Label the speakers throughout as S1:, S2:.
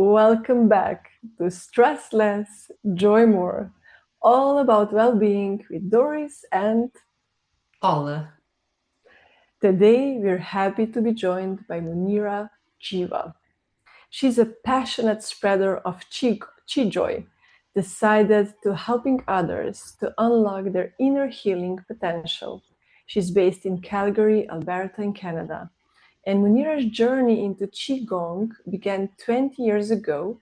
S1: Welcome back to Stress Less, Joy More, all about well-being with Doris and
S2: Paula.
S1: today we're happy to be joined by Munira Jiwa. She's a passionate spreader of chi joy, decided to helping others to unlock their inner healing potential. She's based in Calgary, Alberta in Canada. And Munira's journey into Qigong began 20 years ago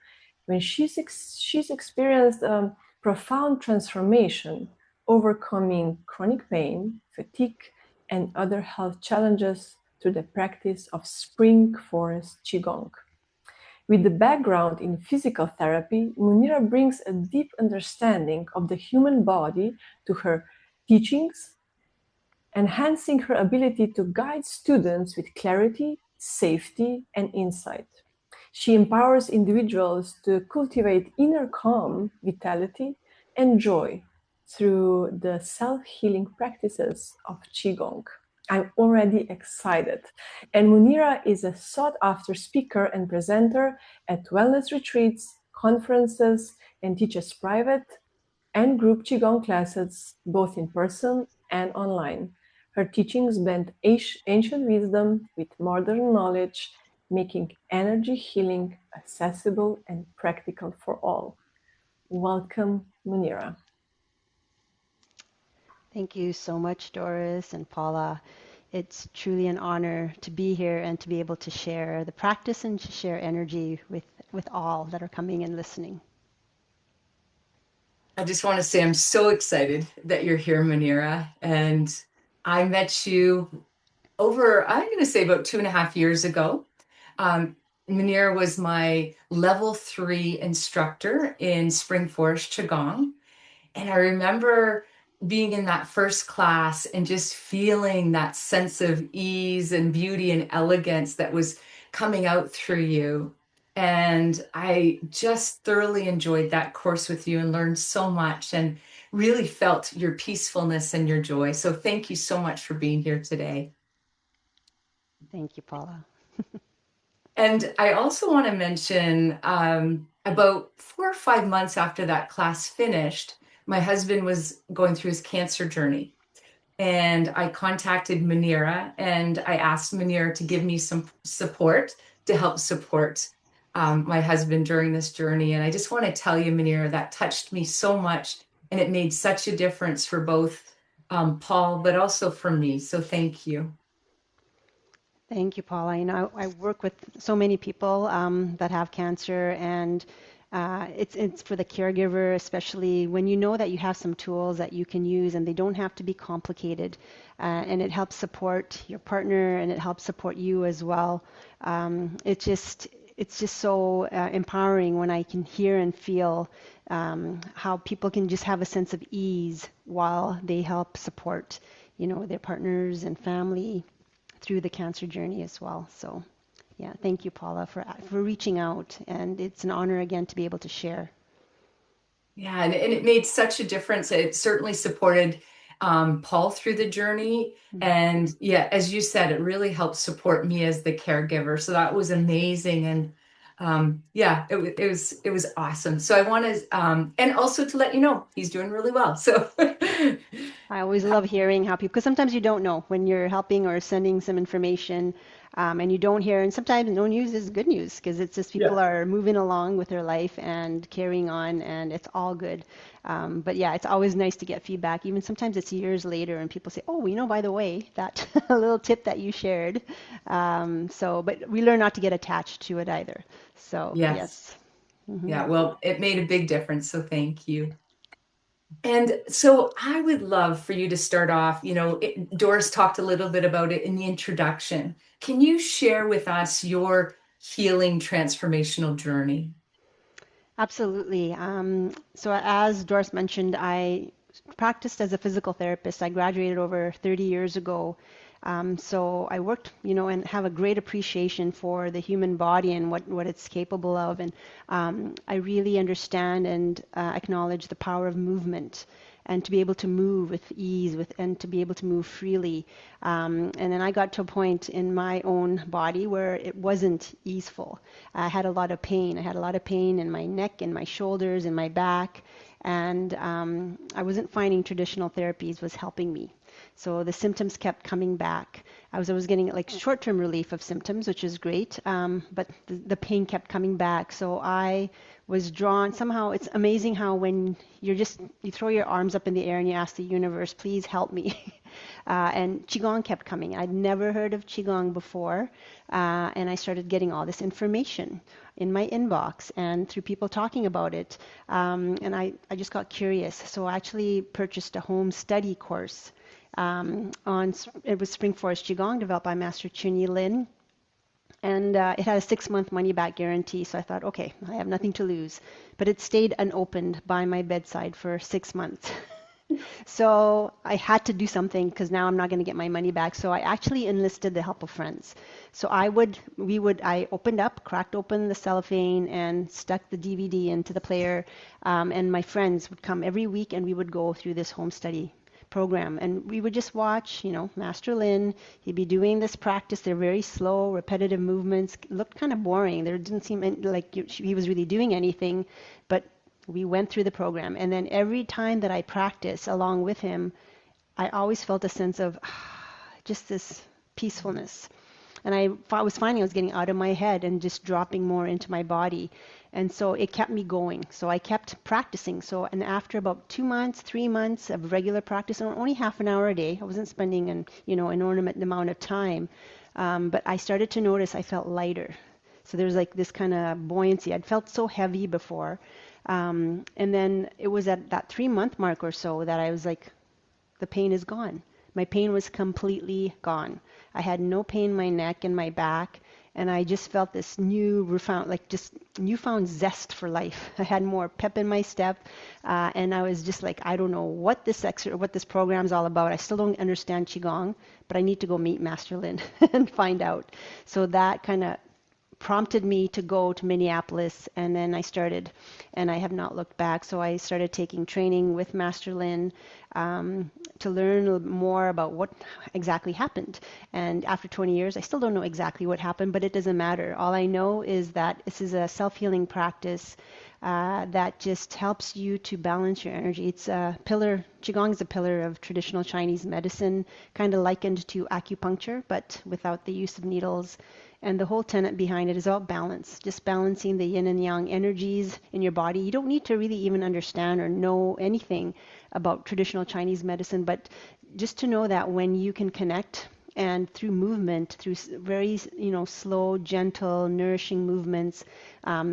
S1: when she's experienced a profound transformation, overcoming chronic pain, fatigue, and other health challenges through the practice of Spring Forest Qigong. With the background in physical therapy, Munira brings a deep understanding of the human body to her teachings, enhancing her ability to guide students with clarity, safety, and insight. She empowers individuals to cultivate inner calm, vitality, and joy through the self-healing practices of Qigong. I'm already excited. And Munira is a sought-after speaker and presenter at wellness retreats, conferences, and teaches private and group Qigong classes, both in person and online. Her teachings blend ancient wisdom with modern knowledge, making energy healing accessible and practical for all. Welcome, Munira.
S3: Thank you so much, Doris and Paula. It's truly an honor to be here and to be able to share the practice and to share energy with all that are coming and listening.
S2: I just want to say I'm so excited that you're here, Munira. And I met you over, I'm going to say about 2.5 years ago. Munira was my level 3 instructor in Spring Forest Qigong. And I remember being in that first class and just feeling that sense of ease and beauty and elegance that was coming out through you. And I just thoroughly enjoyed that course with you and learned so much and really felt your peacefulness and your joy. So thank you so much for being here today.
S3: Thank you, Paula.
S2: And I also want to mention about 4 or 5 months after that class finished, my husband was going through his cancer journey. And I contacted Munira and I asked Munira to give me some support to help support my husband during this journey. And I just want to tell you, Munira, that touched me so much and it made such a difference for both Paul, but also for me. So thank you.
S3: Thank you, Paula. I work with so many people that have cancer, and it's for the caregiver, especially when you know that you have some tools that you can use, and they don't have to be complicated, and it helps support your partner, and it helps support you as well. It's just so empowering when I can hear and feel how people can just have a sense of ease while they help support, their partners and family through the cancer journey as well. So, yeah, thank you, Paula, for reaching out, and it's an honor again to be able to share.
S2: Yeah, and it made such a difference. It certainly supported Paul through the journey. And yeah, as you said, it really helped support me as the caregiver. So that was amazing. And yeah, it was awesome. So I want to, and also to let you know, he's doing really well. So
S3: I always love hearing how people, because sometimes you don't know when you're helping or sending some information, and you don't hear, and sometimes no news is good news because it's just
S1: Yeah.
S3: people are moving along with their life and carrying on, and it's all good. But yeah, it's always nice to get feedback. Even sometimes it's years later, and people say, "Oh, by the way, that a little tip that you shared." But we learn not to get attached to it either. So
S2: yes,
S3: yes. Hmm.
S2: yeah, well, it made a big difference. So thank you. And so I would love for you to start off, Doris talked a little bit about it in the introduction. Can you share with us your healing transformational journey?
S3: Absolutely. So as Doris mentioned, I practiced as a physical therapist. I graduated over 30 years ago. So I worked, and have a great appreciation for the human body and what it's capable of. And I really understand and acknowledge the power of movement. and to be able to move with ease and to be able to move freely. And then I got to a point in my own body where it wasn't easeful. I had a lot of pain. I had a lot of pain in my neck, in my shoulders, in my back, and I wasn't finding traditional therapies was helping me. So the symptoms kept coming back. I was getting like short-term relief of symptoms, which is great, but the pain kept coming back. So I was drawn. Somehow, it's amazing how when you throw your arms up in the air and you ask the universe, please help me. And Qigong kept coming. I'd never heard of Qigong before, and I started getting all this information in my inbox and through people talking about it. And I just got curious. So I actually purchased a home study course it was Spring Forest Qigong developed by Master Chunyi Lin. And it had a 6-month money back guarantee. So I thought, okay, I have nothing to lose. But it stayed unopened by my bedside for 6 months. So I had to do something because now I'm not going to get my money back. So I actually enlisted the help of friends. So I cracked open the cellophane and stuck the DVD into the player. And my friends would come every week and we would go through this home study program, and we would just watch, Master Lin. He'd be doing this practice. They're very slow, repetitive movements. It looked kind of boring. There didn't seem like he was really doing anything, but we went through the program. And then every time that I practiced along with him, I always felt a sense of just this peacefulness. And I was finding I was getting out of my head and just dropping more into my body. And so it kept me going. So I kept practicing. And after about 2 months, 3 months of regular practice, and only half an hour a day, I wasn't spending an inordinate amount of time. But I started to notice I felt lighter. So there was like this kind of buoyancy. I'd felt so heavy before. And then it was at that 3-month mark or so that I was like, the pain is gone. My pain was completely gone. I had no pain in my neck and my back, and I just felt this newfound zest for life. I had more pep in my step, and I was just like, I don't know what this program is all about. I still don't understand Qigong, but I need to go meet Master Lin and find out. So that kind of prompted me to go to Minneapolis, and then I started, and I have not looked back. So I started taking training with Master Lin to learn more about what exactly happened. And after 20 years, I still don't know exactly what happened, but it doesn't matter. All I know is that this is a self-healing practice that just helps you to balance your energy. It's a pillar. Qigong is a pillar of traditional Chinese medicine, kind of likened to acupuncture, but without the use of needles. And the whole tenet behind it is about balance, just balancing the yin and yang energies in your body. You don't need to really even understand or know anything about traditional Chinese medicine, but just to know that when you can connect and through movement, through very slow, gentle, nourishing movements,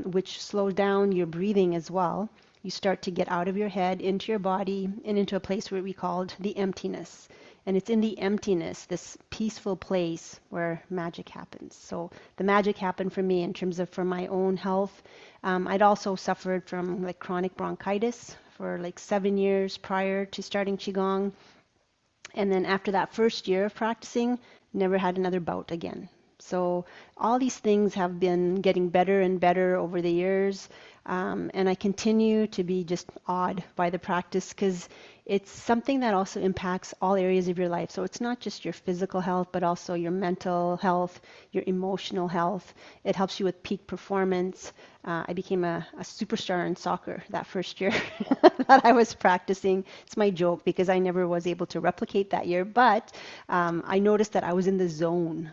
S3: which slow down your breathing as well, you start to get out of your head, into your body, and into a place where we called the emptiness. And it's in the emptiness, this peaceful place, where magic happens. So the magic happened for me in terms of for my own health. I'd also suffered from like chronic bronchitis for like 7 years prior to starting Qigong. And then after that first year of practicing, never had another bout again. So all these things have been getting better and better over the years. And I continue to be just awed by the practice because it's something that also impacts all areas of your life. So it's not just your physical health, but also your mental health, your emotional health. It helps you with peak performance. I became a superstar in soccer that first year that I was practicing. It's my joke because I never was able to replicate that year, but I noticed that I was in the zone.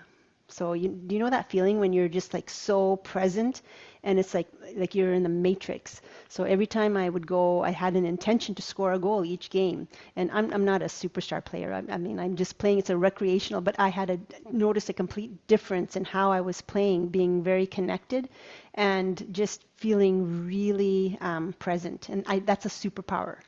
S3: So do you know that feeling when you're just like so present and it's like you're in the matrix? So every time I would go, I had an intention to score a goal each game. And I'm not a superstar player. I mean, I'm just playing. It's a recreational, but I had noticed a complete difference in how I was playing, being very connected and just feeling really present. And that's a superpower.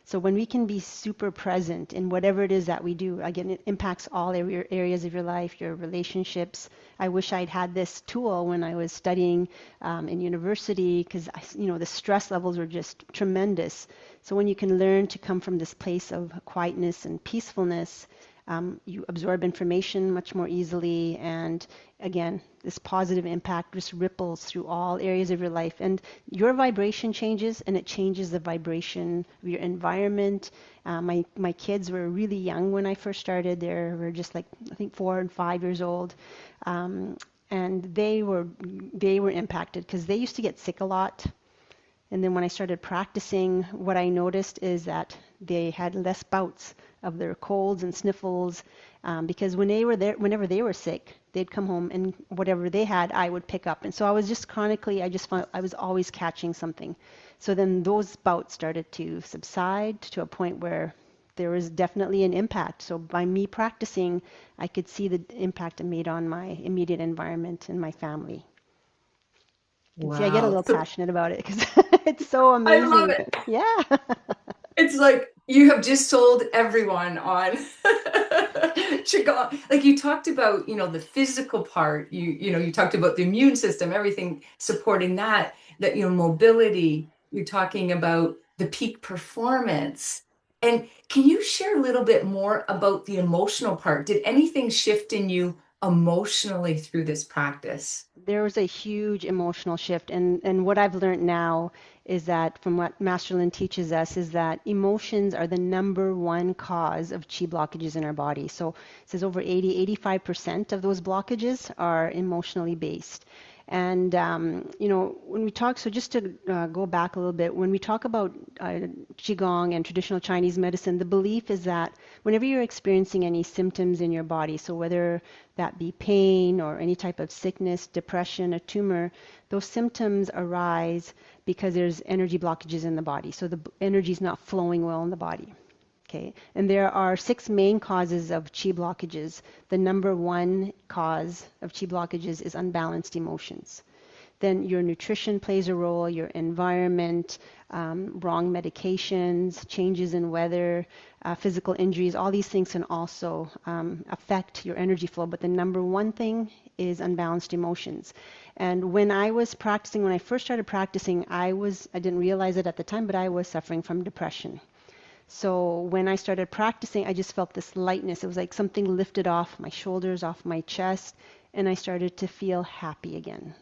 S3: So when we can be super present in whatever it is that we do, again, it impacts all areas of your life, your relationships. I wish I'd had this tool when I was studying in university because, the stress levels were just tremendous. So when you can learn to come from this place of quietness and peacefulness, You absorb information much more easily. And again, this positive impact just ripples through all areas of your life. And your vibration changes, and it changes the vibration of your environment. My kids were really young when I first started. They were just like, I think, 4 and 5 years old. Um, and they were impacted because they used to get sick a lot. And then when I started practicing, what I noticed is that they had less bouts of their colds and sniffles, because when they were there, whenever they were sick, they'd come home and whatever they had, I would pick up. And so I was just chronically, I just found I was always catching something. So then those bouts started to subside to a point where there was definitely an impact. So by me practicing, I could see the impact it made on my immediate environment and my family. You can see I get a
S2: Wow.
S3: little
S2: So
S3: passionate about it because it's so
S2: I love
S3: amazing.
S2: it.
S3: Yeah.
S2: It's like you have just sold everyone on Qigong. Like you talked about, the physical part. You talked about the immune system, everything supporting that, mobility. You're talking about the peak performance. And can you share a little bit more about the emotional part? Did anything shift in you emotionally through this practice?
S3: There was a huge emotional shift. And what I've learned now is that from what Master Lin teaches us is that emotions are the number one cause of chi blockages in our body. So it says over 85% of those blockages are emotionally based. And, when we talk, so just to go back a little bit, when we talk about Qigong and traditional Chinese medicine, the belief is that whenever you're experiencing any symptoms in your body, so whether that be pain or any type of sickness, depression, a tumor, those symptoms arise because there's energy blockages in the body. So the energy is not flowing well in the body. Okay, and there are 6 main causes of chi blockages. The number one cause of chi blockages is unbalanced emotions. Then your nutrition plays a role, your environment, wrong medications, changes in weather, physical injuries, all these things can also affect your energy flow. But the number one thing is unbalanced emotions. And when I was practicing, when I first started practicing, I didn't realize it at the time, but I was suffering from depression. So when I started practicing, I just felt this lightness. It was like something lifted off my shoulders, off my chest, and I started to feel happy again.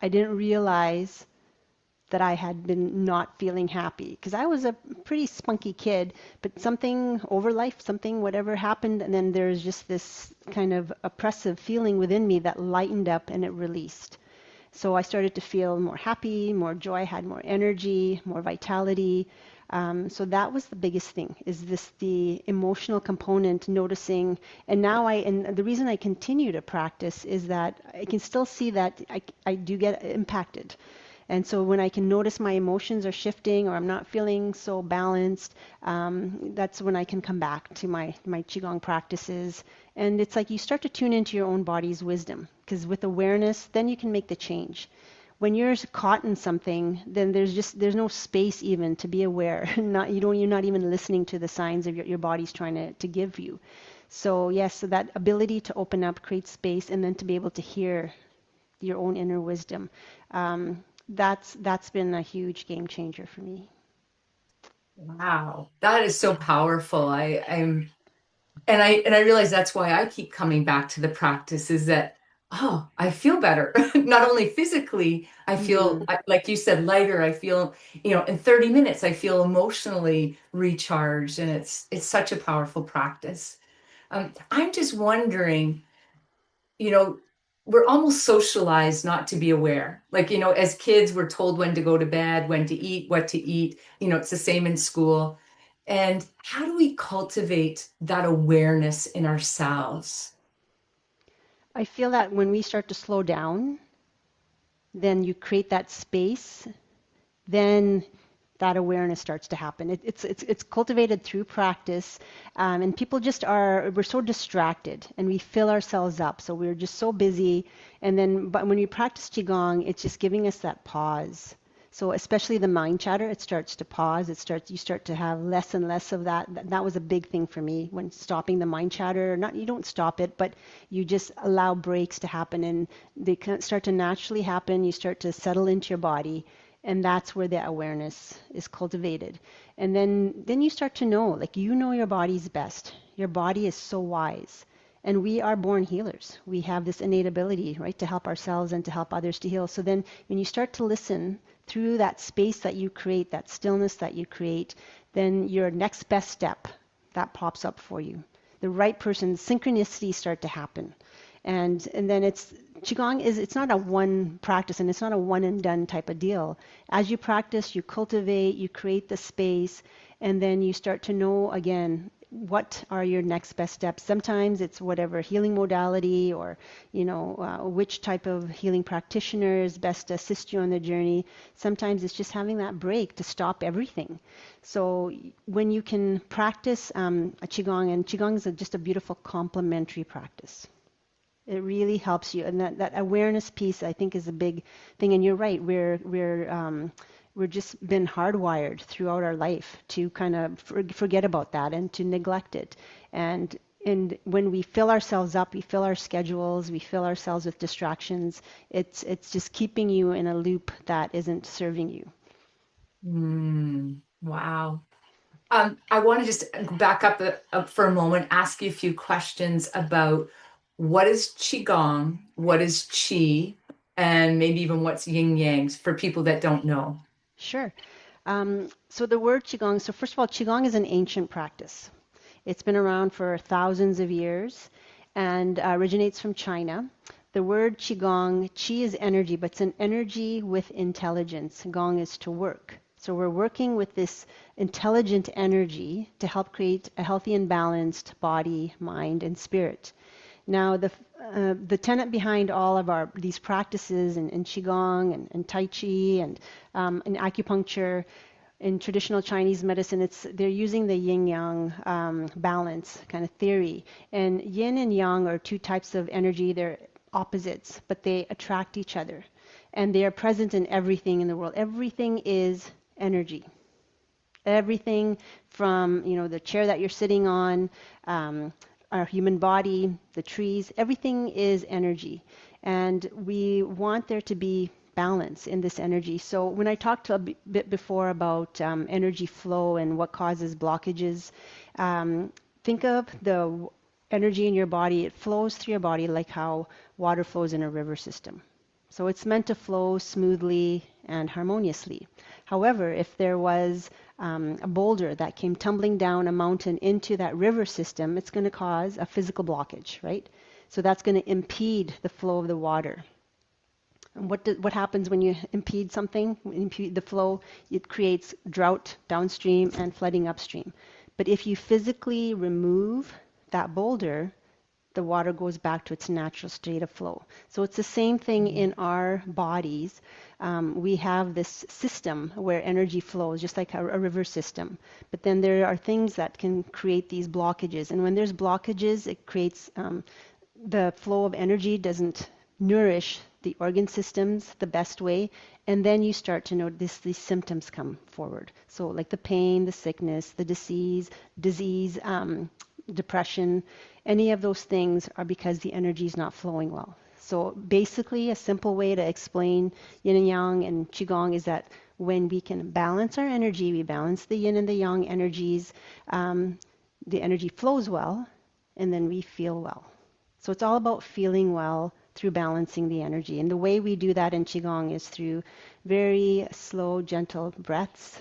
S3: I didn't realize that I had been not feeling happy because I was a pretty spunky kid, but something over life, something, whatever happened, and then there's just this kind of oppressive feeling within me that lightened up and it released. So I started to feel more happy, more joy, had more energy, more vitality. So that was the biggest thing, is the emotional component, noticing. And now and the reason I continue to practice is that I can still see that I do get impacted. And so when I can notice my emotions are shifting or I'm not feeling so balanced, that's when I can come back to my Qigong practices. And it's like you start to tune into your own body's wisdom, because with awareness, then you can make the change. When you're caught in something, then there's no space even to be aware. You're not even listening to the signs of your body's trying to give you. So yes, so that ability to open up, create space, and then to be able to hear your own inner wisdom. That's been a huge game changer for me.
S2: Wow, that is so powerful. And I realize that's why I keep coming back to the practice is that, oh, I feel better. Not only physically, I feel,
S3: Hmm.
S2: like you said, lighter. I feel, in 30 minutes, I feel emotionally recharged, and it's such a powerful practice. I'm just wondering, you know, we're almost socialized not to be aware. Like, as kids, we're told when to go to bed, when to eat, what to eat. It's the same in school. And how do we cultivate that awareness in ourselves?
S3: I feel that when we start to slow down, then you create that space, then that awareness starts to happen. It's cultivated through practice, and people we're so distracted, and we fill ourselves up. So we're just so busy, and then but when we practice qigong, it's just giving us that pause. So especially the mind chatter, it starts to pause. You start to have less and less of that. That was a big thing for me when stopping the mind chatter. Not you don't stop it, but you just allow breaks to happen, and they can start to naturally happen. You start to settle into your body, And that's where the awareness is cultivated. And then you start to know, like, you know your body's best. Your body is so wise. And we are born healers. We have this innate ability, right, to help ourselves and to help others to heal. So then when you start to listen through that space that you create, that stillness that you create, then your next best step that pops up for you. The right person, synchronicities start to happen. And then it's qigong is, it's not a one practice, and it's not a one and done type of deal. As you practice, you cultivate, you create the space, and then you start to know again what are your next best steps. Sometimes it's whatever healing modality, or which type of healing practitioner is best to assist you on the journey. Sometimes it's just having that break to stop everything. So when you can practice a qigong, and qigong is just a beautiful complementary practice. It really helps you, and that awareness piece, I think, is a big thing. And you're right, we're just been hardwired throughout our life to kind of forget about that and to neglect it. And when we fill ourselves up, we fill our schedules, we fill ourselves with distractions. It's just keeping you in a loop that isn't serving you.
S2: Wow. I want to just back up for a moment, ask you a few questions about what is Qigong, what is Qi, and maybe even what's Yin Yangs for people that don't know.
S3: Sure. So the word Qigong, so first of all, Qigong is an ancient practice. It's been around for thousands of years and originates from China. The word Qigong, Qi is energy, but it's an energy with intelligence. Gong is to work. So we're working with this intelligent energy to help create a healthy and balanced body, mind, and spirit. Now, the tenet behind all of these practices in Qigong and Tai Chi and in acupuncture, in traditional Chinese medicine, they're using the yin yang balance kind of theory. And yin and yang are two types of energy. They're opposites, but they attract each other. And they are present in everything in the world. Everything is energy. Everything from the chair that you're sitting on, our human body, the trees, everything is energy. And we want there to be balance in this energy. So when I talked a bit before about energy flow and what causes blockages, think of the energy in your body. It flows through your body like how water flows in a river system. So it's meant to flow smoothly and harmoniously. However, if there was a boulder that came tumbling down a mountain into that river system, it's going to cause a physical blockage, right? So that's going to impede the flow of the water. And what happens when you impede something, impede the flow? It creates drought downstream and flooding upstream. But if you physically remove that boulder, the water goes back to its natural state of flow. So it's the same thing in our bodies. We have this system where energy flows, just like a river system. But then there are things that can create these blockages. And when there's blockages, it creates the flow of energy doesn't nourish the organ systems the best way. And then you start to notice these symptoms come forward. So like the pain, the sickness, the disease, depression, any of those things are because the energy is not flowing well. So basically, a simple way to explain yin and yang and qigong is that when we can balance our energy, we balance the yin and the yang energies, the energy flows well, and then we feel well. So it's all about feeling well through balancing the energy. And the way we do that in qigong is through very slow, gentle breaths,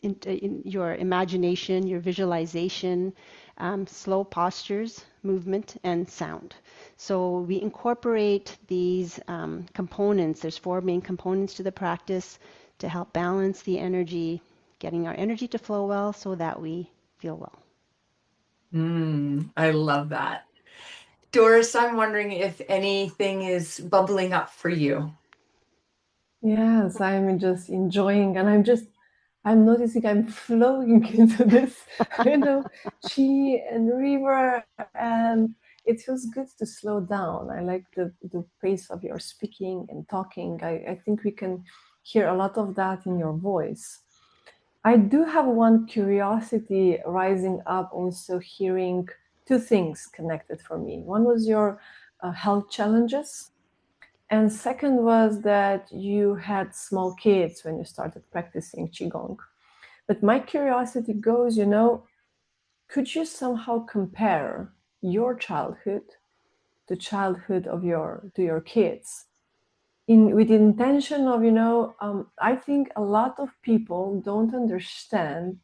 S3: in your imagination, your visualization, slow postures, movement, and sound. So we incorporate these components. There's 4 main components to the practice to help balance the energy, getting our energy to flow well so that we feel well.
S2: I love that. Doris, I'm wondering if anything is bubbling up for you.
S1: Yes, I'm just enjoying, and I'm noticing I'm flowing into this, chi and river, and it feels good to slow down. I like the pace of your speaking and talking. I think we can hear a lot of that in your voice. I do have one curiosity rising up, also hearing two things connected for me. One was your health challenges, And second was that you had small kids when you started practicing Qigong. But my curiosity goes, could you somehow compare your childhood to childhood of your kids? With the intention of, I think a lot of people don't understand,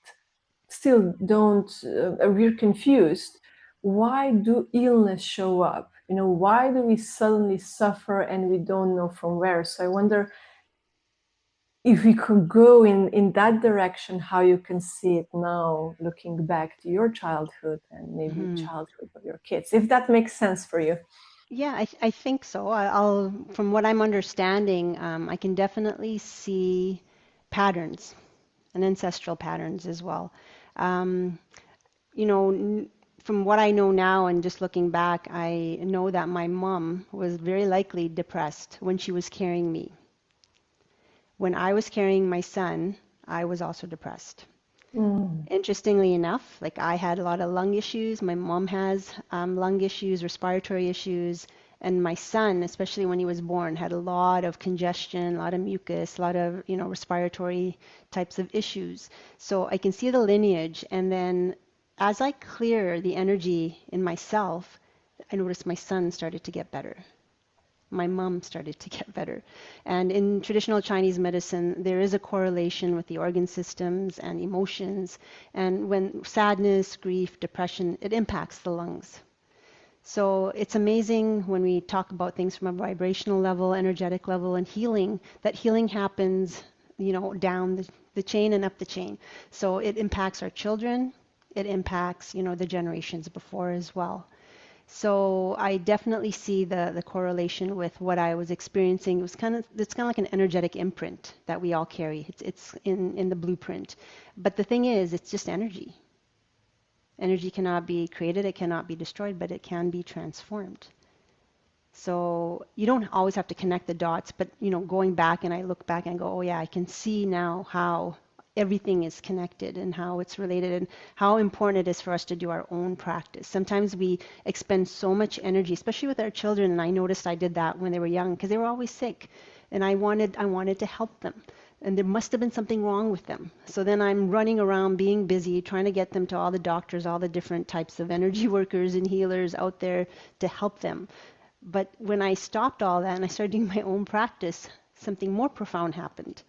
S1: still don't, we're confused. Why do illness show up? Why do we suddenly suffer and we don't know from where? So I wonder if we could go in that direction, how you can see it now, looking back to your childhood and maybe childhood of your kids, if that makes sense for you.
S3: Yeah, I think so. I'll, from what I'm understanding, I can definitely see patterns and ancestral patterns as well. Um, from what I know now and just looking back, I know that my mom was very likely depressed when she was carrying me. When I was carrying my son, I was also depressed. Interestingly enough, like I had a lot of lung issues. My mom has lung issues, respiratory issues, and my son, especially when he was born, had a lot of congestion, a lot of mucus, a lot of respiratory types of issues. So I can see the lineage, and then as I clear the energy in myself, I noticed my son started to get better. My mom started to get better. And in traditional Chinese medicine, there is a correlation with the organ systems and emotions. And when sadness, grief, depression, it impacts the lungs. So it's amazing when we talk about things from a vibrational level, energetic level, and healing, that healing happens, down the chain and up the chain. So it impacts our children, it impacts, the generations before as well. So I definitely see the correlation with what I was experiencing. It's kind of like an energetic imprint that we all carry. It's in the blueprint. But the thing is, it's just energy. Energy cannot be created, it cannot be destroyed, but it can be transformed. So you don't always have to connect the dots, but going back and I look back and go, oh yeah, I can see now how everything is connected and how it's related and how important it is for us to do our own practice. Sometimes we expend so much energy, especially with our children, and I noticed I did that when they were young because they were always sick, and I wanted to help them. And there must have been something wrong with them. So then I'm running around being busy, trying to get them to all the doctors, all the different types of energy workers and healers out there to help them. But when I stopped all that and I started doing my own practice, something more profound happened.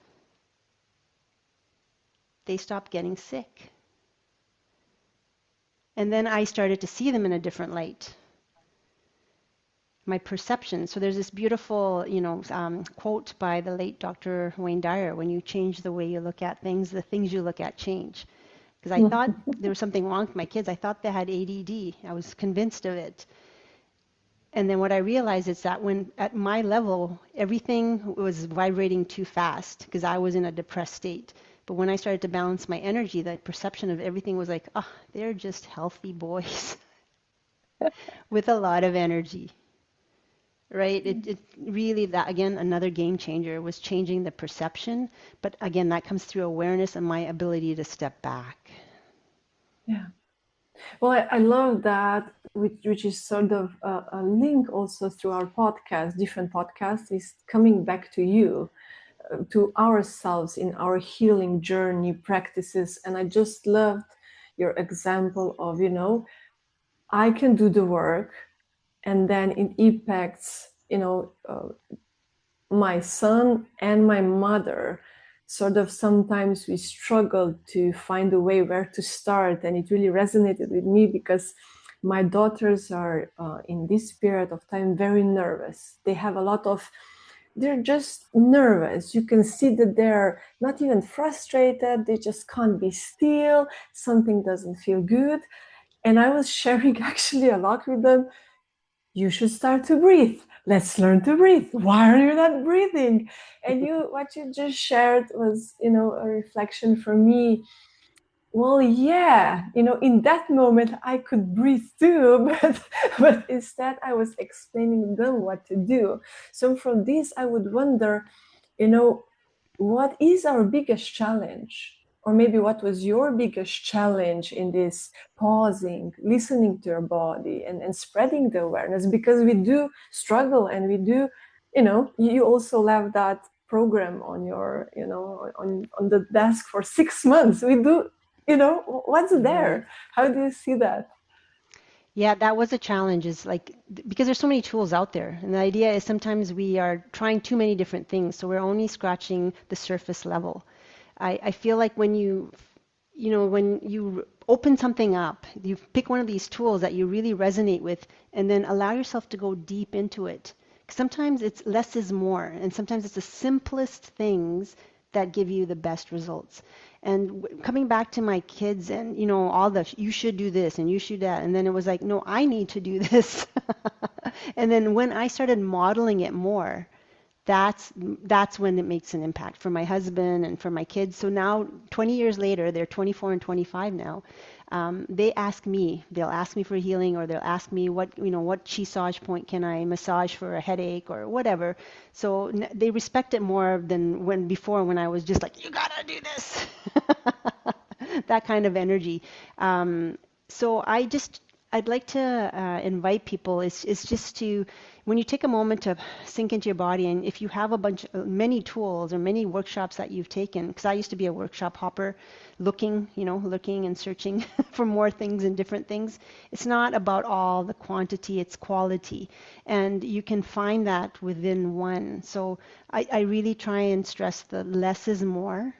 S3: They stopped getting sick. And then I started to see them in a different light. My perception. So there's this beautiful, quote by the late Dr. Wayne Dyer: "When you change the way you look at things, the things you look at change." Because I thought there was something wrong with my kids. I thought they had ADD. I was convinced of it. And then what I realized is that when at my level, everything was vibrating too fast because I was in a depressed state. But when I started to balance my energy, the perception of everything was like, oh, they're just healthy boys with a lot of energy, right? It really, that again, another game changer was changing the perception. But again, that comes through awareness and my ability to step back.
S1: Yeah. Well, I love that, which is sort of a link also through our podcast, different podcasts, is coming back to you, to ourselves in our healing journey practices. And I just loved your example of, I can do the work and then it impacts, my son and my mother. Sort of sometimes we struggle to find a way where to start, and it really resonated with me because my daughters are in this period of time very nervous. They have a lot of, they're just nervous. You can see that they're not even frustrated, they just can't be still, something doesn't feel good. And I was sharing actually a lot with them. You should start to breathe. Let's learn to breathe. Why are you not breathing? And what you just shared was, a reflection for me. Well, yeah, in that moment I could breathe too, but instead I was explaining them what to do. So from this, I would wonder, what is our biggest challenge? Or maybe what was your biggest challenge in this pausing, listening to your body and spreading the awareness? Because we do struggle and we do you also left that program on your, on the desk for 6 months. We do, what's
S2: Right.
S1: there? How do you see that?
S3: Yeah, that was a challenge, is like because there's so many tools out there. And the idea is sometimes we are trying too many different things, so we're only scratching the surface level. I feel like when when you open something up, you pick one of these tools that you really resonate with, and then allow yourself to go deep into it. 'Cause sometimes it's less is more, and sometimes it's the simplest things that give you the best results. And coming back to my kids and all the you should do this and you should that, and then it was like, no, I need to do this. And then when I started modeling it more, that's when it makes an impact for my husband and for my kids. So now, 20 years later, they're 24 and 25 now. They'll ask me for healing, or they'll ask me what massage point can I massage for a headache or whatever. So they respect it more than when I was just like, you gotta do this, that kind of energy. So I'd like to invite people is just to, when you take a moment to sink into your body, and if you have many tools or many workshops that you've taken, because I used to be a workshop hopper, looking and searching for more things and different things. It's not about all the quantity, it's quality. And you can find that within one. So I really try and stress the less is more,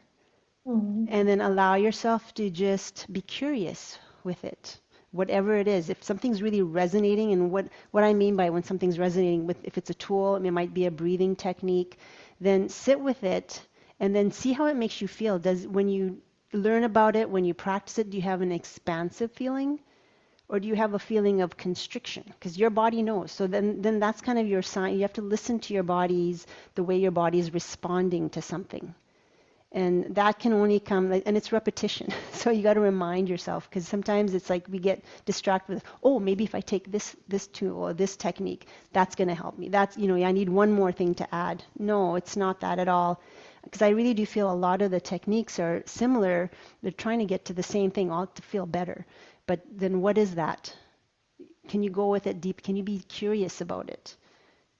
S1: Mhm.
S3: and then allow yourself to just be curious with it, whatever it is. If something's really resonating, and what I mean by when something's resonating with, if it's a tool, it might be a breathing technique, then sit with it and then see how it makes you feel. When you learn about it, when you practice it, do you have an expansive feeling, or do you have a feeling of constriction? Because your body knows. So then that's kind of your sign. You have to listen to your body's, the way your body is responding to something. And that can only come, and it's repetition. So you got to remind yourself, because sometimes it's like we get distracted with, oh, maybe if I take this tool or this technique, that's going to help me. That's, I need one more thing to add. No, it's not that at all. Because I really do feel a lot of the techniques are similar. They're trying to get to the same thing, all to feel better. But then what is that? Can you go with it deep? Can you be curious about it?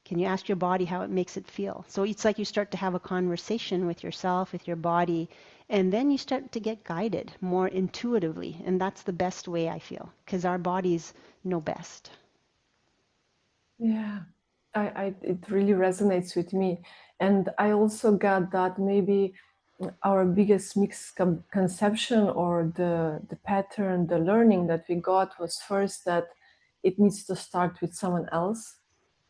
S3: Can you ask your body how it makes it feel? So it's like you start to have a conversation with yourself, with your body, and then you start to get guided more intuitively. And that's the best way, I feel, because our bodies know best.
S1: Yeah, it really resonates with me. And I also got that maybe our biggest misconception, or the pattern, the learning that we got, was first that it needs to start with someone else.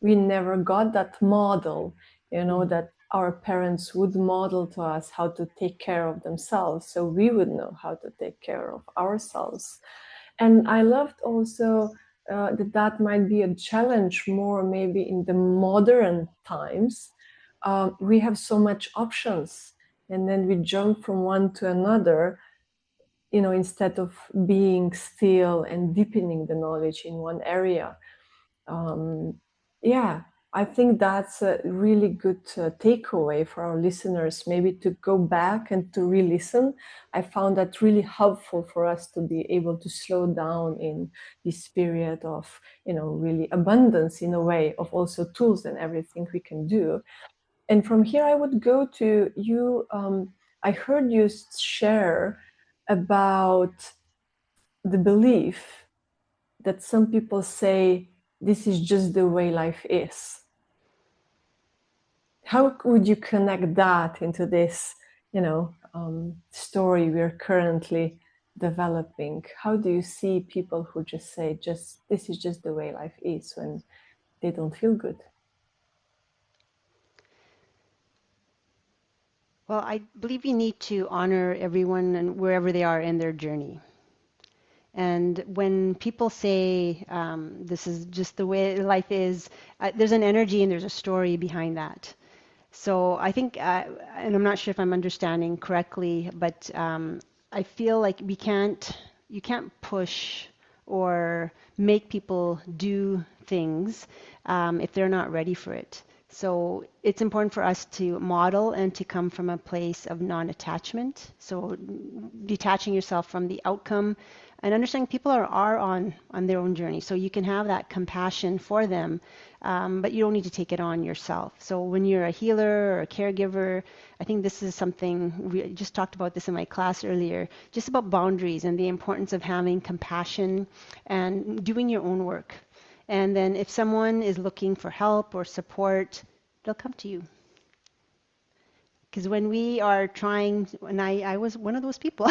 S1: We never got that model,
S3: Mm.
S1: that our parents would model to us how to take care of themselves, so we would know how to take care of ourselves. And I loved also that might be a challenge more maybe in the modern times. We have so much options, and then we jump from one to another, instead of being still and deepening the knowledge in one area. um, yeah, I think that's a really good takeaway for our listeners, maybe to go back and to re-listen. I found that really helpful for us to be able to slow down in this period of, really abundance, in a way, of also tools and everything we can do. And from here, I would go to you. I heard you share about the belief that some people say this is just the way life is. How would you connect that into this, story we're currently developing? How do you see people who just say, just this is just the way life is, when they don't feel good?
S3: Well, I believe you need to honor everyone and wherever they are in their journey. And when people say this is just the way life is, there's an energy and there's a story behind that. So I think, and I'm not sure if I'm understanding correctly, but I feel like you can't push or make people do things if they're not ready for it. So it's important for us to model and to come from a place of non-attachment. So detaching yourself from the outcome, and understanding people are on their own journey. So you can have that compassion for them, but you don't need to take it on yourself. So when you're a healer or a caregiver, I think this is something we just talked about this in my class earlier, just about boundaries and the importance of having compassion and doing your own work. And then if someone is looking for help or support, they'll come to you. Because when we are trying, and I was one of those people,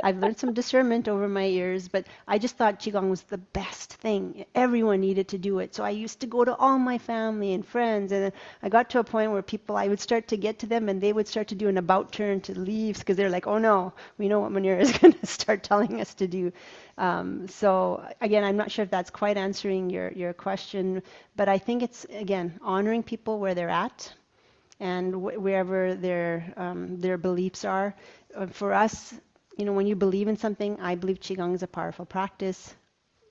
S3: I've learned some discernment over my years, but I just thought Qigong was the best thing. Everyone needed to do it. So I used to go to all my family and friends, and I got to a point where people, I would start to get to them, and they would start to do an about turn to leave because they're like, oh no, we know what Munira is going to start telling us to do. So again, I'm not sure if that's quite answering your question, but I think it's, again, honoring people where they're at and wherever their beliefs are. For us, when you believe in something, I believe Qigong is a powerful practice,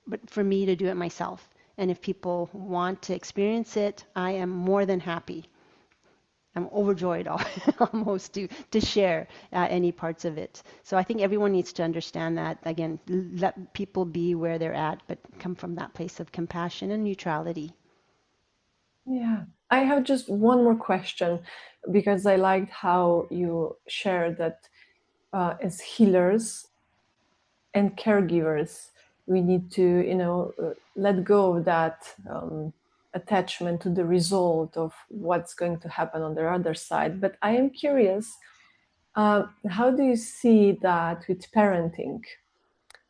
S3: but for me to do it myself. And if people want to experience it, I am more than happy. I'm overjoyed almost to share any parts of it. So I think everyone needs to understand that. Again, let people be where they're at, but come from that place of compassion and neutrality.
S1: Yeah, I have just one more question because I liked how you shared that as healers and caregivers, we need to, let go of that attachment to the result of what's going to happen on the other side. But I am curious, how do you see that with parenting?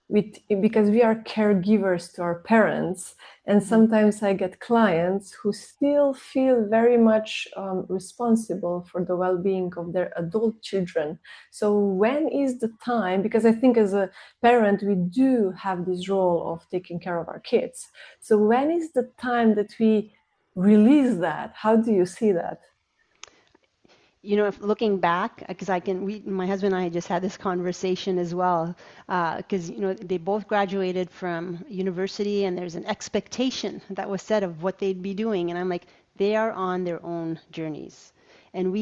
S1: Because we are caregivers to our parents, and sometimes I get clients who still feel very much responsible for the well-being of their adult children. So when is the time, because I think as a parent we do have this role of taking care of our kids, so when is the time that we release that? How do you see that?
S3: If looking back, because my husband and I just had this conversation as well, because they both graduated from university, and there's an expectation that was set of what they'd be doing, and I'm like, they are on their own journeys, and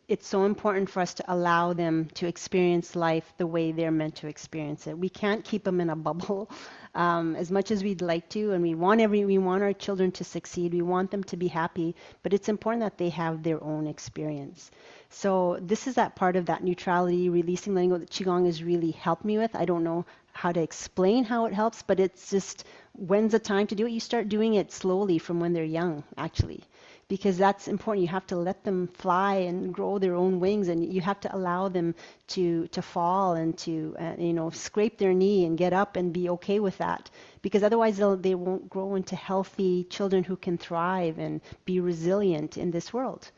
S3: it's so important for us to allow them to experience life the way they're meant to experience it. We can't keep them in a bubble. As much as we'd like to, and we want our children to succeed, we want them to be happy, but it's important that they have their own experience. So this is that part of that neutrality, releasing, letting go, that Qigong has really helped me with. I don't know how to explain how it helps, but it's just, when's the time to do it? You start doing it slowly from when they're young, actually, because that's important. You have to let them fly and grow their own wings, and you have to allow them to fall and to scrape their knee and get up and be okay with that, because otherwise they won't grow into healthy children who can thrive and be resilient in this world.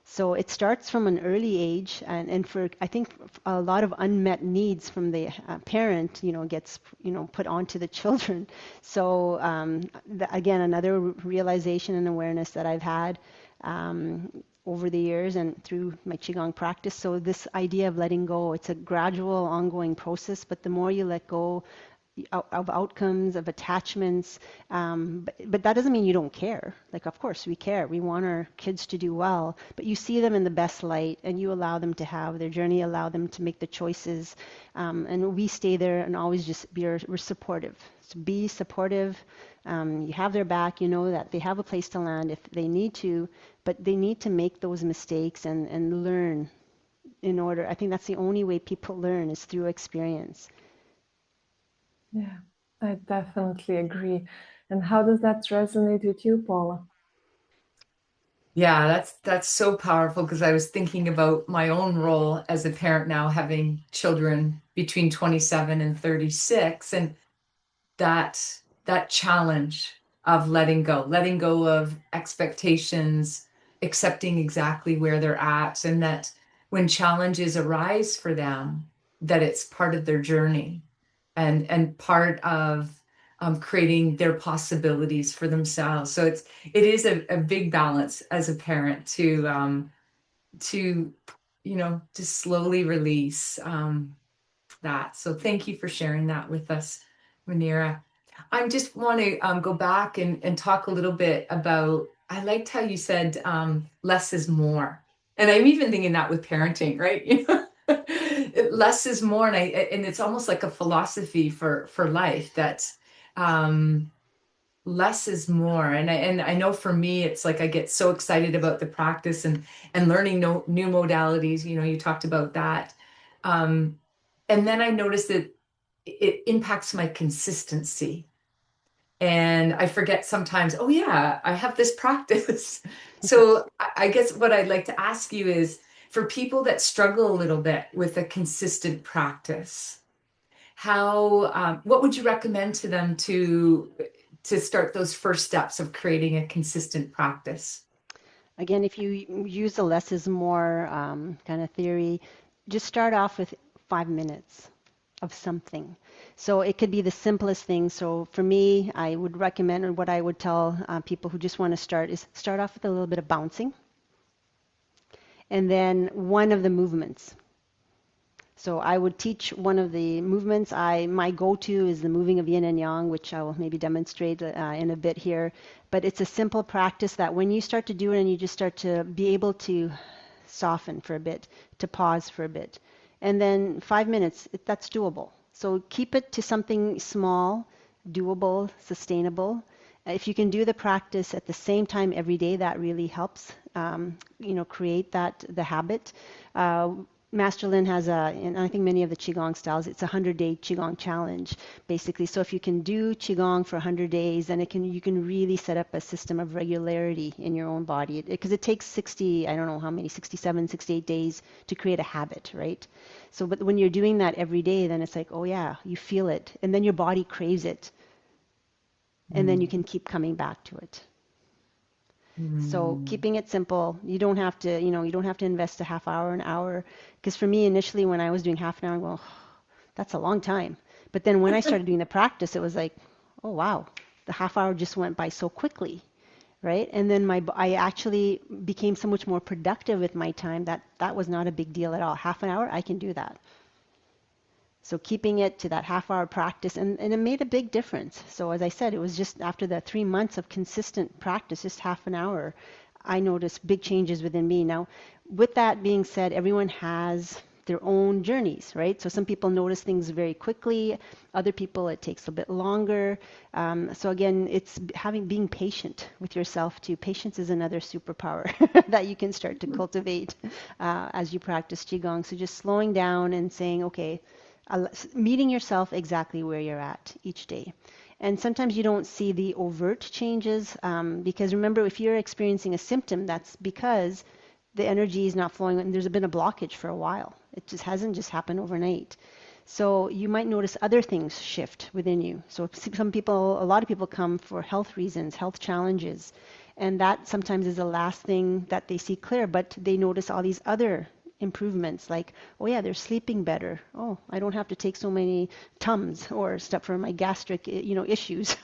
S3: So it starts from an early age, and for, I think, a lot of unmet needs from the parent, gets put onto the children. So again, another realization and awareness that I've had over the years and through my Qigong practice. So this idea of letting go, it's a gradual, ongoing process, but the more you let go of outcomes, of attachments, but that doesn't mean you don't care. Like, of course we care. We want our kids to do well, but you see them in the best light, and you allow them to have their journey, allow them to make the choices, and we stay there and always just we're supportive. So be supportive. You have their back. You know that they have a place to land if they need to, but they need to make those mistakes and learn in order. I think that's the only way people learn, is through experience.
S1: Yeah, I definitely agree. And how does that resonate with you, Paula?
S2: Yeah, that's so powerful, because I was thinking about my own role as a parent now, having children between 27 and 36, and that challenge of letting go of expectations, accepting exactly where they're at, and that when challenges arise for them, that it's part of their journey, and part of creating their possibilities for themselves. So it is a big balance as a parent to to slowly release that. So thank you for sharing that with us, Munira. I just want to go back and talk a little bit about, I liked how you said less is more. And I'm even thinking that with parenting, right? less is more, and it's almost like a philosophy for life that um, less is more. And I know for me, it's like I get so excited about the practice and learning new modalities. You know, you talked about that, um, and then I noticed that it impacts my consistency. And I forget sometimes, oh yeah, I have this practice. So I guess what I'd like to ask you is for people that struggle a little bit with a consistent practice, how what would you recommend to them to start those first steps of creating a consistent practice?
S3: Again, if you use the less is more kind of theory, just start off with 5 minutes of something. So it could be the simplest thing. So for me, I would recommend, or what I would tell people who just want to start, is start off with a little bit of bouncing and then one of the movements. So I would teach one of the movements. My go-to is the moving of yin and yang, which I will maybe demonstrate in a bit here. But it's a simple practice that when you start to do it and you just start to be able to soften for a bit, to pause for a bit, and then 5 minutes, that's doable. So keep it to something small, doable, sustainable. If you can do the practice at the same time every day, that really helps, create the habit. Uh, Master Lin has and I think many of the Qigong styles, it's a 100-day Qigong challenge, basically. So if you can do Qigong for 100 days, then you can really set up a system of regularity in your own body. Because it takes 60, I don't know how many, 67, 68 days to create a habit, right? So, but when you're doing that every day, then it's like, oh yeah, you feel it. And then your body craves it. And then you
S2: Mm.
S3: can keep coming back to it. So
S2: Mm.
S3: keeping it simple, you don't have to invest a half hour, an hour. Because for me, initially, when I was doing half an hour, well, that's a long time. But then when I started doing the practice, it was like, oh wow, the half hour just went by so quickly, right? And then I actually became so much more productive with my time that that was not a big deal at all. Half an hour, I can do that. So keeping it to that half hour practice, and it made a big difference. So as I said, it was just after the 3 months of consistent practice, just half an hour, I noticed big changes within me. Now, with that being said, everyone has their own journeys, right? So some people notice things very quickly, other people it takes a bit longer. So again, it's being patient with yourself too. Patience is another superpower that you can start to cultivate as you practice qigong. So just slowing down and saying, okay, meeting yourself exactly where you're at each day. And sometimes you don't see the overt changes because remember, if you're experiencing a symptom, that's because the energy is not flowing and there's been a blockage for a while. It just hasn't just happened overnight. So you might notice other things shift within you. So a lot of people come for health reasons, health challenges, and that sometimes is the last thing that they see clear, but they notice all these other improvements like, oh yeah, they're sleeping better. Oh, I don't have to take so many Tums or stuff for my gastric, issues.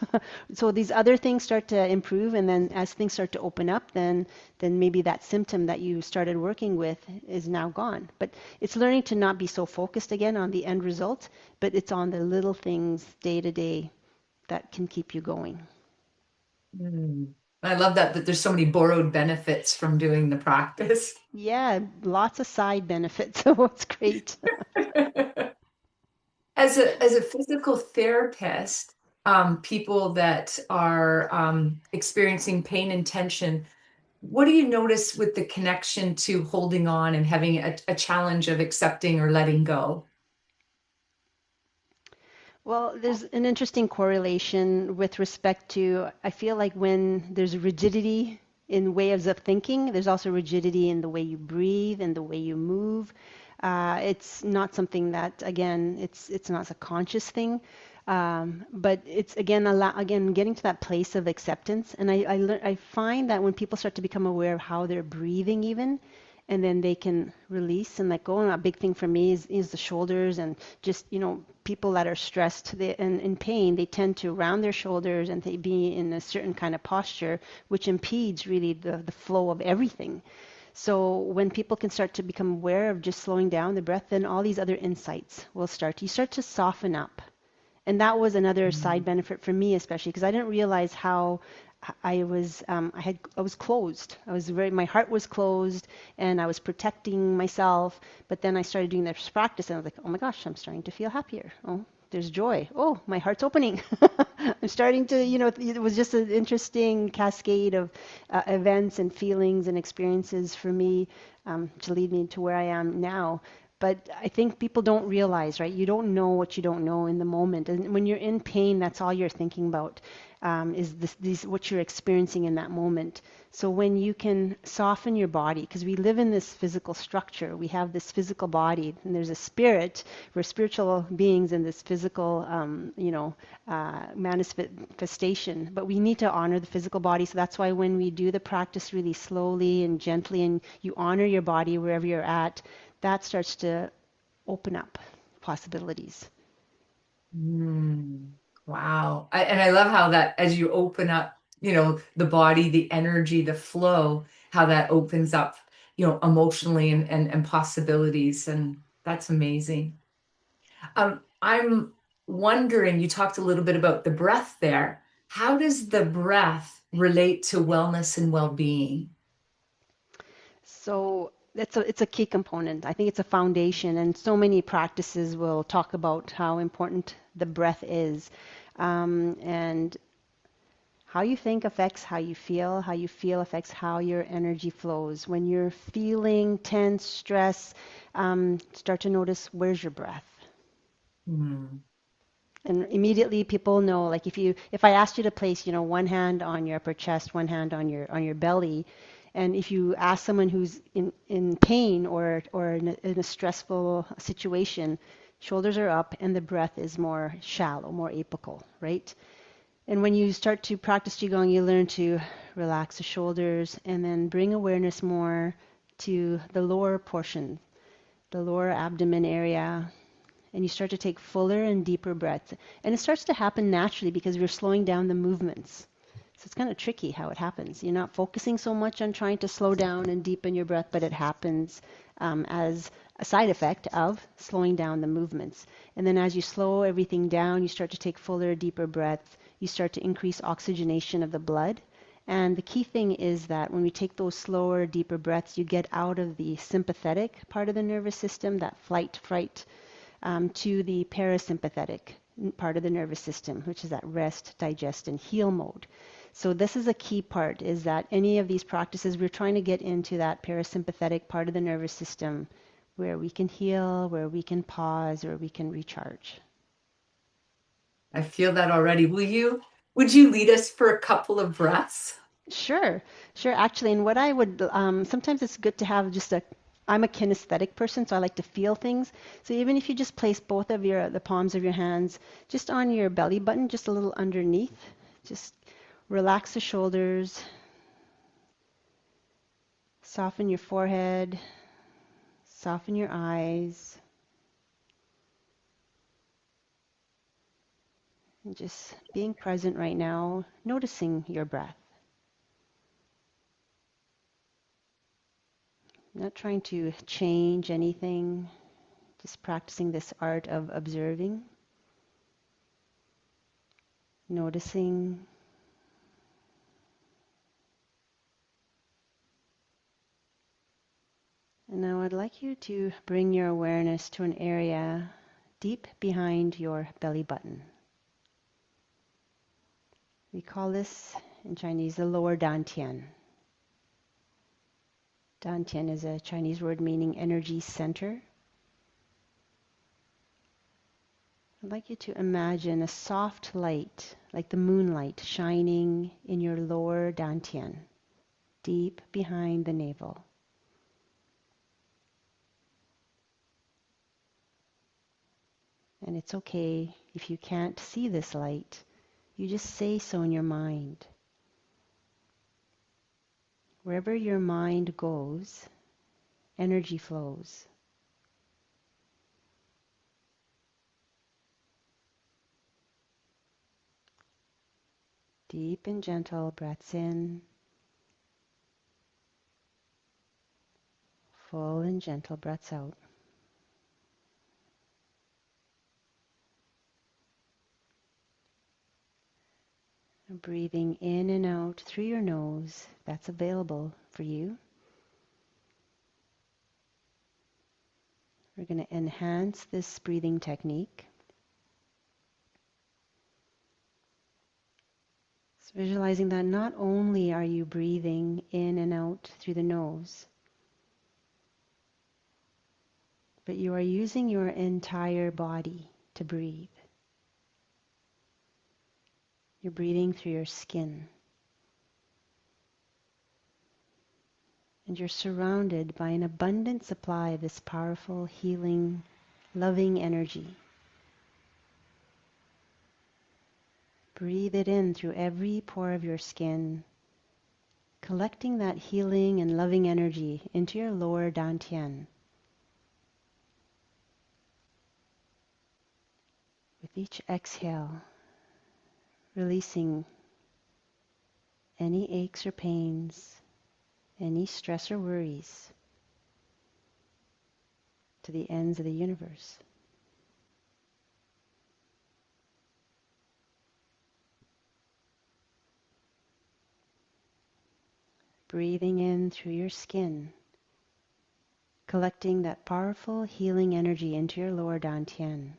S3: So these other things start to improve, and then as things start to open up, then maybe that symptom that you started working with is now gone. But it's learning to not be so focused again on the end result, but it's on the little things day to day that can keep you going.
S2: Mm. I love that there's so many borrowed benefits from doing the practice.
S3: Yeah, lots of side benefits. So it's great.
S2: As a physical therapist, people that are experiencing pain and tension, what do you notice with the connection to holding on and having a challenge of accepting or letting go?
S3: Well, there's an interesting correlation with respect to, I feel like when there's rigidity in ways of thinking, there's also rigidity in the way you breathe and the way you move. It's not something that, again, it's not a conscious thing, but it's again getting to that place of acceptance. And I find that when people start to become aware of how they're breathing, even, and then they can release and let go. And a big thing for me is the shoulders, and just, people that are stressed and in pain, they tend to round their shoulders and they be in a certain kind of posture, which impedes really the flow of everything. So when people can start to become aware of just slowing down the breath, then all these other insights will start. You start to soften up. And that was another side benefit for me, especially because I didn't realize I was closed. My heart was closed, and I was protecting myself. But then I started doing this practice, and I was like, oh my gosh, I'm starting to feel happier. Oh, there's joy. Oh, my heart's opening. I'm starting to, it was just an interesting cascade of events and feelings and experiences for me to lead me to where I am now. But I think people don't realize, right? You don't know what you don't know in the moment. And when you're in pain, that's all you're thinking about is what you're experiencing in that moment. So when you can soften your body, because we live in this physical structure, we have this physical body, and there's a spirit. We're spiritual beings in this physical, manifestation. But we need to honor the physical body. So that's why when we do the practice really slowly and gently, and you honor your body wherever you're at, that starts to open up possibilities.
S2: Mm, wow. And I love how that as you open up, the body, the energy, the flow, how that opens up, emotionally and possibilities. And that's amazing. I'm wondering, you talked a little bit about the breath there. How does the breath relate to wellness and well-being?
S3: So it's a key component. I think it's a foundation, and so many practices will talk about how important the breath is, and how you think affects how you feel. How you feel affects how your energy flows. When you're feeling tense, stress, start to notice where's your breath.
S2: Mm.
S3: And immediately people know, like if I asked you to place, one hand on your upper chest, one hand on your belly, and if you ask someone who's in pain or in a stressful situation, shoulders are up and the breath is more shallow, more apical, right? And when you start to practice Qigong, you learn to relax the shoulders and then bring awareness more to the lower portion, the lower abdomen area, and you start to take fuller and deeper breaths. And it starts to happen naturally because we're slowing down the movements. So it's kind of tricky how it happens. You're not focusing so much on trying to slow down and deepen your breath, but it happens as a side effect of slowing down the movements. And then as you slow everything down, you start to take fuller, deeper breaths. You start to increase oxygenation of the blood. And the key thing is that when we take those slower, deeper breaths, you get out of the sympathetic part of the nervous system, that flight, fright, to the parasympathetic part of the nervous system, which is that rest, digest, and heal mode. So this is a key part, is that any of these practices, we're trying to get into that parasympathetic part of the nervous system where we can heal, where we can pause, where we can recharge.
S2: I feel that already. Would you lead us for a couple of breaths?
S3: Sure, sure. Actually, and what I would sometimes it's good to have just a. I'm a kinesthetic person, so I like to feel things. So even if you just place both of the palms of your hands just on your belly button, just a little underneath, just relax the shoulders, soften your forehead, soften your eyes, and just being present right now, noticing your breath. Not trying to change anything, just practicing this art of observing, noticing. And now I'd like you to bring your awareness to an area deep behind your belly button. We call this in Chinese the lower dantian. Dantian is a Chinese word meaning energy center. I'd like you to imagine a soft light, like the moonlight, shining in your lower dantian, deep behind the navel. And it's okay if you can't see this light. You just say so in your mind. Wherever your mind goes, energy flows. Deep and gentle breaths in, full and gentle breaths out. Breathing in and out through your nose, that's available for you. We're going to enhance this breathing technique. So visualizing that not only are you breathing in and out through the nose, but you are using your entire body to breathe. You're breathing through your skin. And you're surrounded by an abundant supply of this powerful, healing, loving energy. Breathe it in through every pore of your skin, collecting that healing and loving energy into your lower dantian. With each exhale, releasing any aches or pains, any stress or worries to the ends of the universe. Breathing in through your skin, collecting that powerful healing energy into your lower dantian.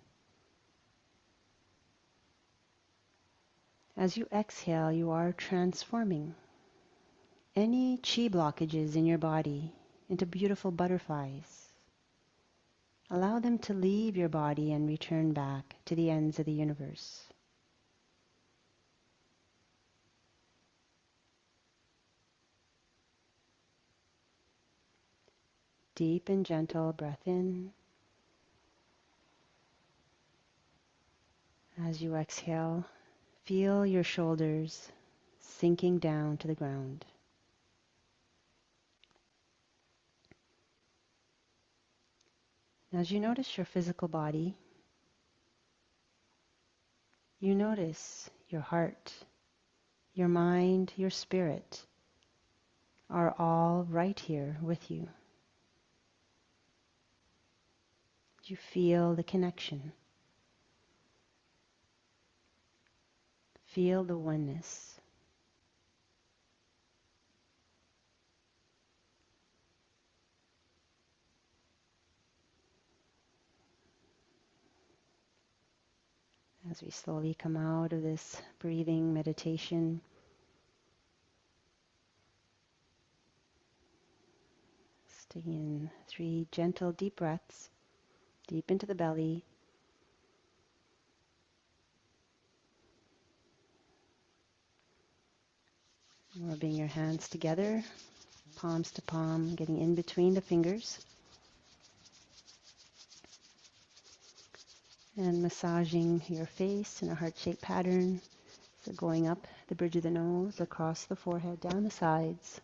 S3: As you exhale, you are transforming any chi blockages in your body into beautiful butterflies. Allow them to leave your body and return back to the ends of the universe. Deep and gentle breath in. As you exhale, feel your shoulders sinking down to the ground. As you notice your physical body, you notice your heart, your mind, your spirit are all right here with you. You feel the connection. Feel the oneness. As we slowly come out of this breathing meditation, taking in 3 gentle deep breaths, deep into the belly. Rubbing your hands together, palms to palm, getting in between the fingers. And massaging your face in a heart-shaped pattern. So going up the bridge of the nose, across the forehead, down the sides.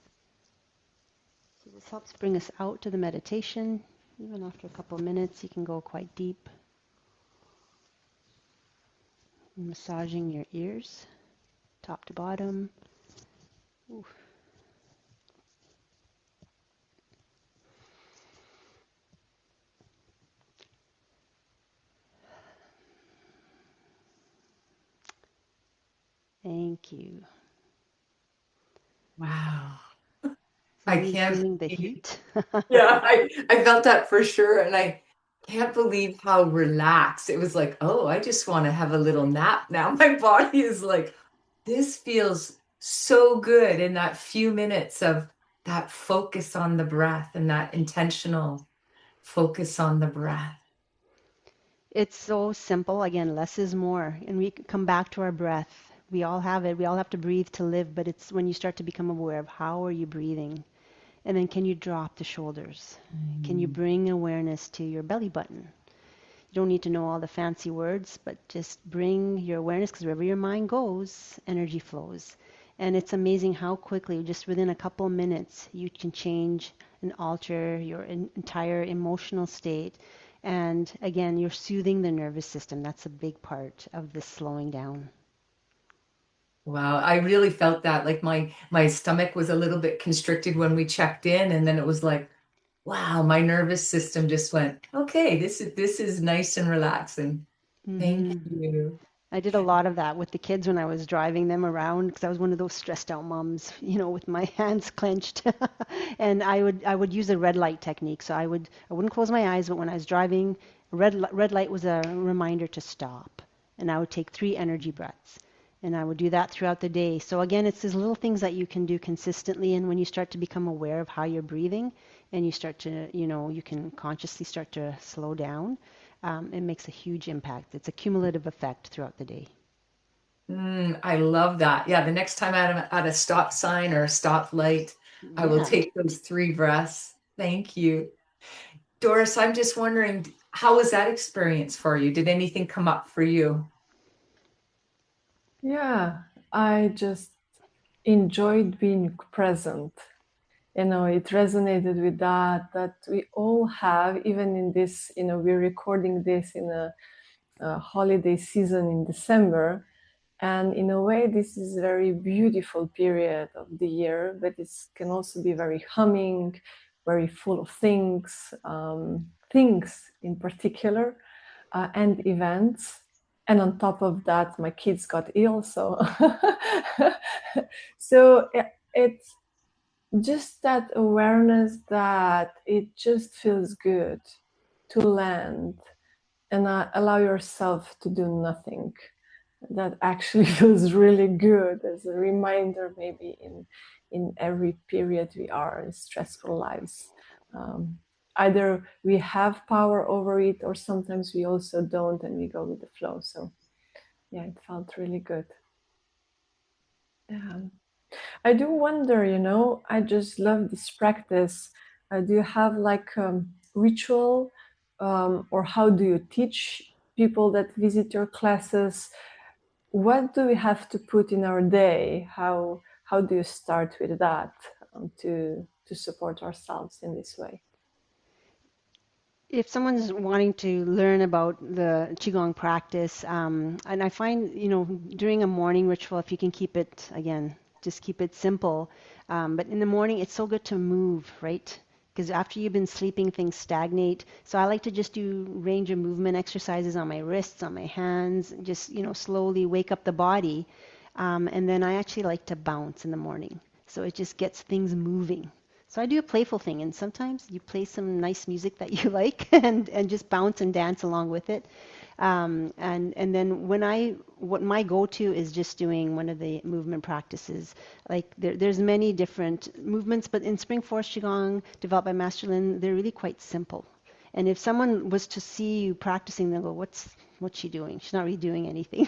S3: So this helps bring us out to the meditation. Even after a couple of minutes, you can go quite deep. Massaging your ears, top to bottom. Ooh. Thank you.
S2: Wow. I
S3: Really
S2: can't
S3: feeling the
S2: believe,
S3: heat.
S2: yeah, I felt that for sure. And I can't believe how relaxed it was. Like, oh, I just want to have a little nap now. My body is like, this feels so good in that few minutes of that focus on the breath and that intentional focus on the breath.
S3: It's so simple. Again, less is more. And we come back to our breath. We all have it. We all have to breathe to live, but it's when you start to become aware of how are you breathing. And then can you drop the shoulders? Can you bring awareness to your belly button? You don't need to know all the fancy words, but just bring your awareness, because wherever your mind goes, energy flows. And it's amazing how quickly, just within a couple of minutes, you can change and alter your entire emotional state. And again, you're soothing the nervous system. That's a big part of this slowing down.
S2: Wow, I really felt that. Like my stomach was a little bit constricted when we checked in, and then it was like, wow, my nervous system just went, okay, this is nice and relaxing. Thank
S3: Mm-hmm.
S2: you.
S3: I did a lot of that with the kids when I was driving them around because I was one of those stressed out moms, with my hands clenched. And I would use a red light technique. So I wouldn't close my eyes, but when I was driving, red light was a reminder to stop. And I would take 3 energy breaths. And I would do that throughout the day. So again, it's these little things that you can do consistently. And when you start to become aware of how you're breathing and you start to, you can consciously start to slow down, it makes a huge impact. It's a cumulative effect throughout the day.
S2: I love that. Yeah, the next time I'm at a stop sign or a stop light, I will
S3: Yeah.
S2: take those 3 breaths. Thank you. Doris, I'm just wondering, how was that experience for you? Did anything come up for you?
S1: Yeah, I just enjoyed being present. It resonated with that we all have, even in this, we're recording this in a holiday season in December. And in a way, this is a very beautiful period of the year, but it can also be very humming, very full of things in particular, and events. And on top of that, my kids got ill, so so it's just that awareness that it just feels good to land and allow yourself to do nothing. That actually feels really good as a reminder, maybe in every period we are in stressful lives. Um, Either we have power over it, or sometimes we also don't, and we go with the flow. So yeah, it felt really good. Yeah. I do wonder, I just love this practice. Do you have like ritual, or how do you teach people that visit your classes? What do we have to put in our day? How do you start with that, to support ourselves in this way?
S3: If someone's wanting to learn about the Qigong practice, and I find, during a morning ritual, if you can keep it, again, just keep it simple. But in the morning, it's so good to move, right? Because after you've been sleeping, things stagnate. So I like to just do range of movement exercises on my wrists, on my hands, just, slowly wake up the body. And then I actually like to bounce in the morning. So it just gets things moving. So I do a playful thing, and sometimes you play some nice music that you like, and just bounce and dance along with it. And then what my go-to is just doing one of the movement practices. Like there's many different movements, but in Spring Forest Qigong, developed by Master Lin, they're really quite simple. And if someone was to see you practicing, they'll go, what's she doing? She's not really doing anything.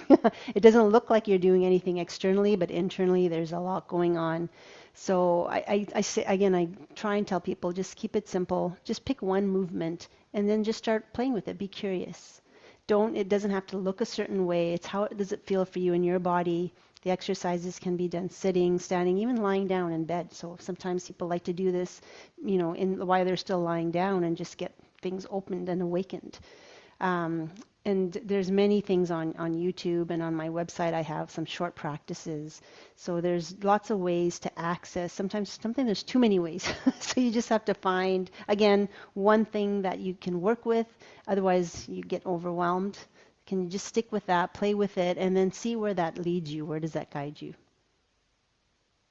S3: It doesn't look like you're doing anything externally, but internally there's a lot going on. So I say again, I try and tell people just keep it simple. Just pick one movement and then just start playing with it. Be curious. It doesn't have to look a certain way. It's how does it feel for you in your body. The exercises can be done sitting, standing, even lying down in bed. So sometimes people like to do this, while they're still lying down and just get things opened and awakened. Um, and there's many things on YouTube, and on my website I have some short practices. So there's lots of ways to access. Sometimes there's too many ways. So you just have to find, again, one thing that you can work with. Otherwise you get overwhelmed. Can you just stick with that, play with it, and then see where that leads you? Where does that guide you?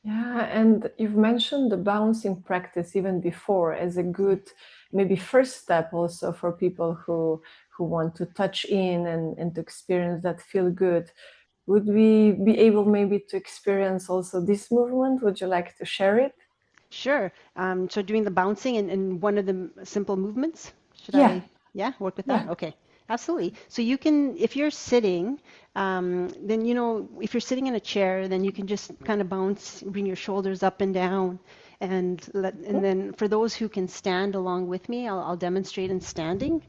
S1: Yeah, and you've mentioned the bouncing practice even before as a good maybe first step also for people who want to touch in and to experience that feel good. Would we be able maybe to experience also this movement? Would you like to share it?
S3: Sure. So doing the bouncing and one of the simple movements, should
S1: Yeah,
S3: I, yeah, work with that?
S1: yeah.
S3: Okay, absolutely. So you can, if you're sitting, then, if you're sitting in a chair, then you can just kind of bounce, bring your shoulders up and down. And then for those who can stand along with me, I'll demonstrate in standing.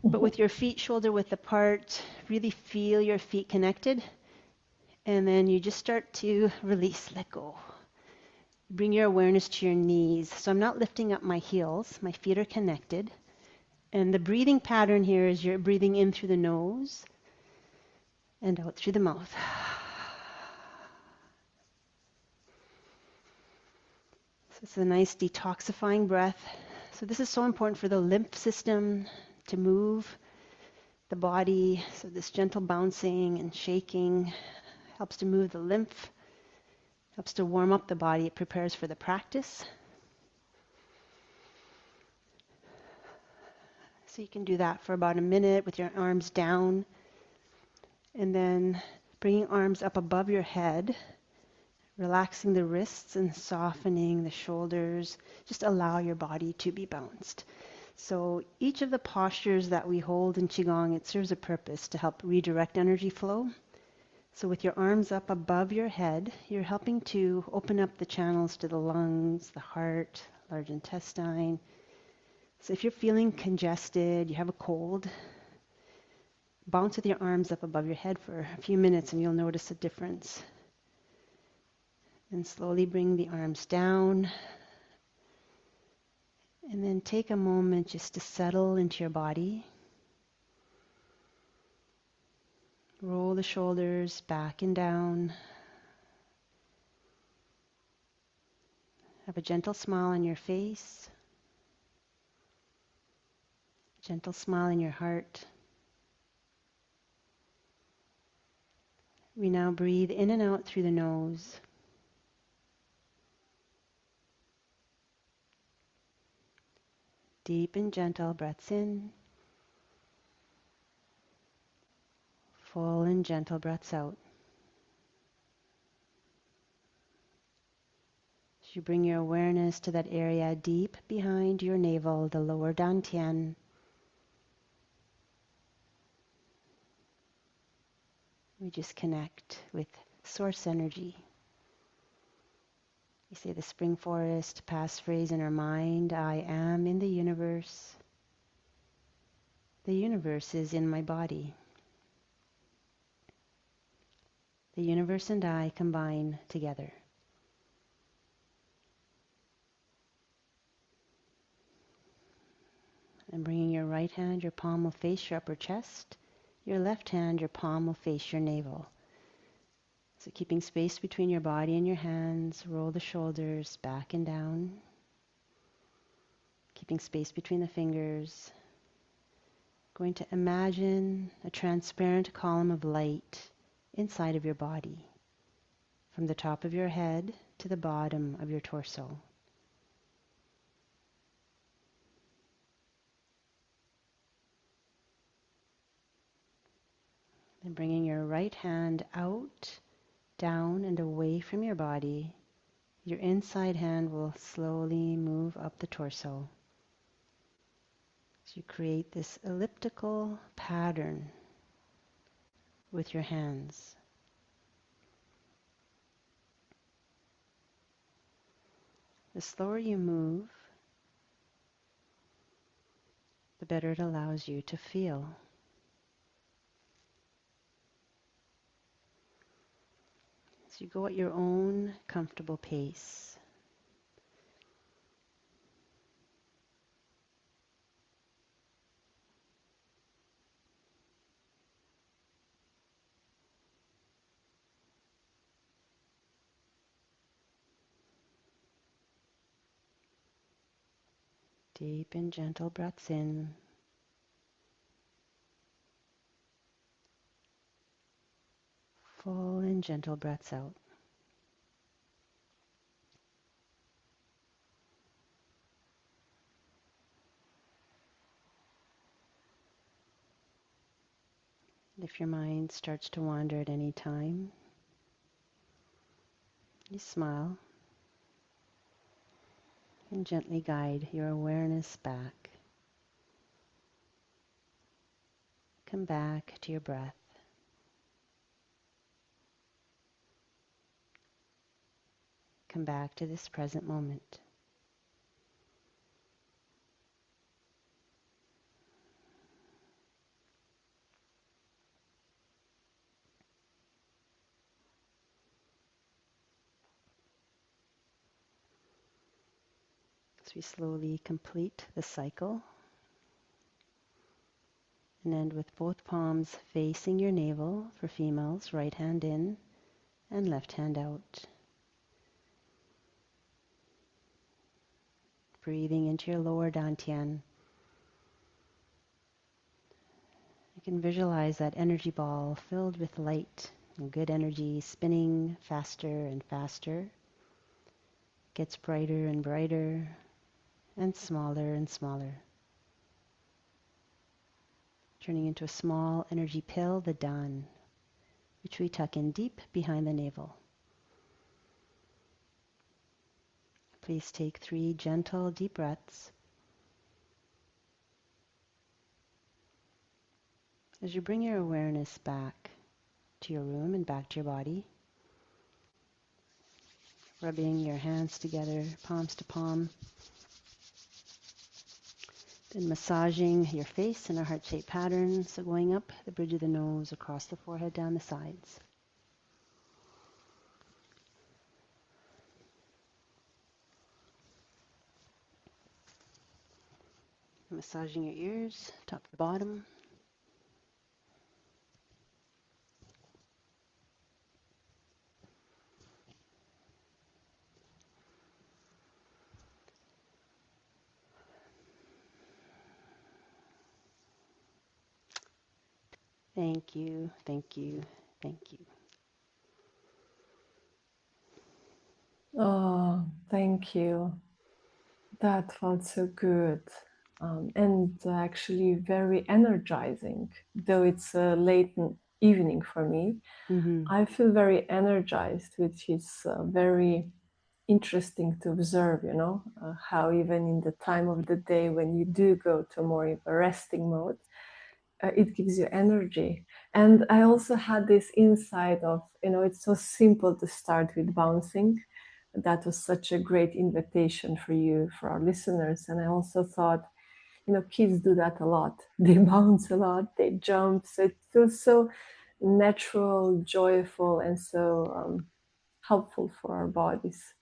S3: But
S1: Mhm.
S3: with your feet shoulder width apart, really feel your feet connected. And then you just start to release, let go. Bring your awareness to your knees. So I'm not lifting up my heels. My feet are connected. And the breathing pattern here is you're breathing in through the nose and out through the mouth. So it's a nice detoxifying breath. So this is so important for the lymph system to move, the body. So this gentle bouncing and shaking helps to move the lymph, helps to warm up the body. It prepares for the practice. So you can do that for about a minute with your arms down, and then bringing arms up above your head, relaxing the wrists and softening the shoulders. Just allow your body to be bounced. So each of the postures that we hold in Qigong, it serves a purpose to help redirect energy flow. So with your arms up above your head, you're helping to open up the channels to the lungs, the heart, large intestine. So if you're feeling congested, you have a cold, bounce with your arms up above your head for a few minutes and you'll notice a difference. And slowly bring the arms down. And then take a moment just to settle into your body. Roll the shoulders back and down. Have a gentle smile on your face. Gentle smile in your heart. We now breathe in and out through the nose. Deep and gentle breaths in. Full and gentle breaths out. As you bring your awareness to that area deep behind your navel, the lower dantian. We just connect with source energy. We say the Spring Forest passphrase in our mind, I am in the universe. The universe is in my body. The universe and I combine together. And bringing your right hand, your palm will face your upper chest. Your left hand, your palm will face your navel. So keeping space between your body and your hands, roll the shoulders back and down. Keeping space between the fingers. Going to imagine a transparent column of light inside of your body, from the top of your head to the bottom of your torso. Then bringing your right hand out, down and away from your body, your inside hand will slowly move up the torso. So you create this elliptical pattern with your hands. The slower you move, the better it allows you to feel. So you go at your own comfortable pace. Deep and gentle breaths in. Full and gentle breaths out. If your mind starts to wander at any time, you smile and gently guide your awareness back. Come back to your breath. Come back to this present moment. As we slowly complete the cycle and end with both palms facing your navel for females, right hand in and left hand out. Breathing into your lower dantian. You can visualize that energy ball filled with light and good energy spinning faster and faster. Gets brighter and brighter and smaller, turning into a small energy pill, the daan, which we tuck in deep behind the navel. Please take 3 gentle, deep breaths. As you bring your awareness back to your room and back to your body, rubbing your hands together, palms to palm, then massaging your face in a heart-shaped pattern, so going up the bridge of the nose, across the forehead, down the sides. Massaging your ears, top to bottom. Thank you, thank you, thank you.
S1: Oh, thank you. That felt so good. And actually very energizing. Though it's a late evening for me,
S3: Mm-hmm.
S1: I feel very energized, which is very interesting to observe, how even in the time of the day when you do go to more of a resting mode, it gives you energy. And I also had this insight of, it's so simple to start with bouncing. That was such a great invitation for you, for our listeners. And I also thought, kids do that a lot. They bounce a lot, they jump. So it feels so natural, joyful, and so helpful for our bodies.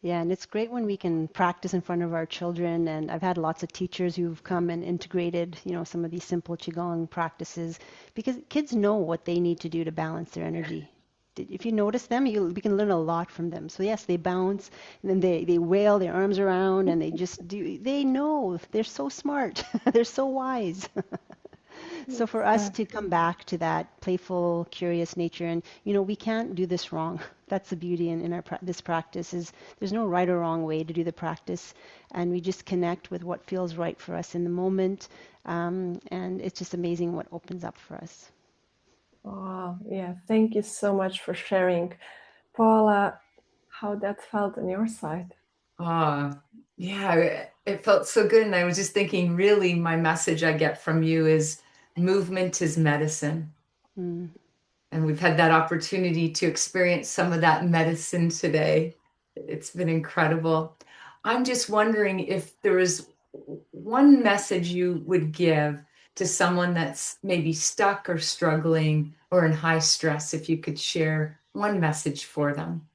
S3: Yeah, and it's great when we can practice in front of our children. And I've had lots of teachers who've come and integrated, some of these simple Qigong practices because kids know what they need to do to balance their energy. If you notice them, we can learn a lot from them. So yes, they bounce and then they wail their arms around and they know, they're so smart, they're so wise. So for us to come back to that playful, curious nature, and we can't do this wrong. That's the beauty in this practice is there's no right or wrong way to do the practice, and we just connect with what feels right for us in the moment, and it's just amazing what opens up for us.
S1: Oh, yeah. Thank you so much for sharing. Paula, how that felt on your side?
S2: Yeah, it felt so good. And I was just thinking, really, my message I get from you is movement is medicine.
S3: Mm.
S2: And we've had that opportunity to experience some of that medicine today. It's been incredible. I'm just wondering if there was one message you would give to someone that's maybe stuck or struggling or in high stress, if you could share one message for them.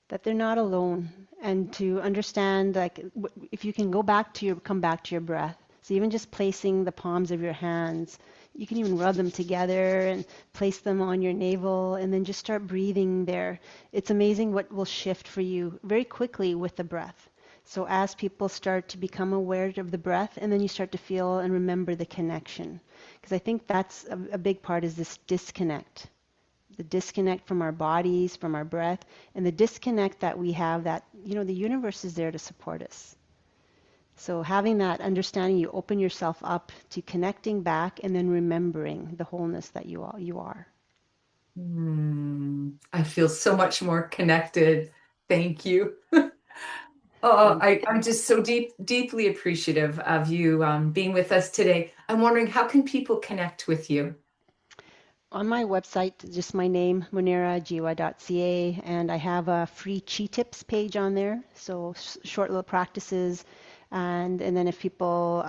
S3: That they're not alone, and to understand, like, if you can come back to your breath. So even just placing the palms of your hands, you can even rub them together and place them on your navel and then just start breathing there. It's amazing what will shift for you very quickly with the breath. So as people start to become aware of the breath, and then you start to feel and remember the connection, because I think that's a big part, is this disconnect, the disconnect from our bodies, from our breath, and the disconnect that we have, that the universe is there to support us. So having that understanding, you open yourself up to connecting back and then remembering the wholeness that you are.
S2: I feel so much more connected. Thank you. Oh, I'm just so deeply appreciative of you being with us today. I'm wondering, how can people connect with you?
S3: On my website, just my name, munirajiwa.ca, and I have a free Chi Tips page on there, so short little practices. And then if people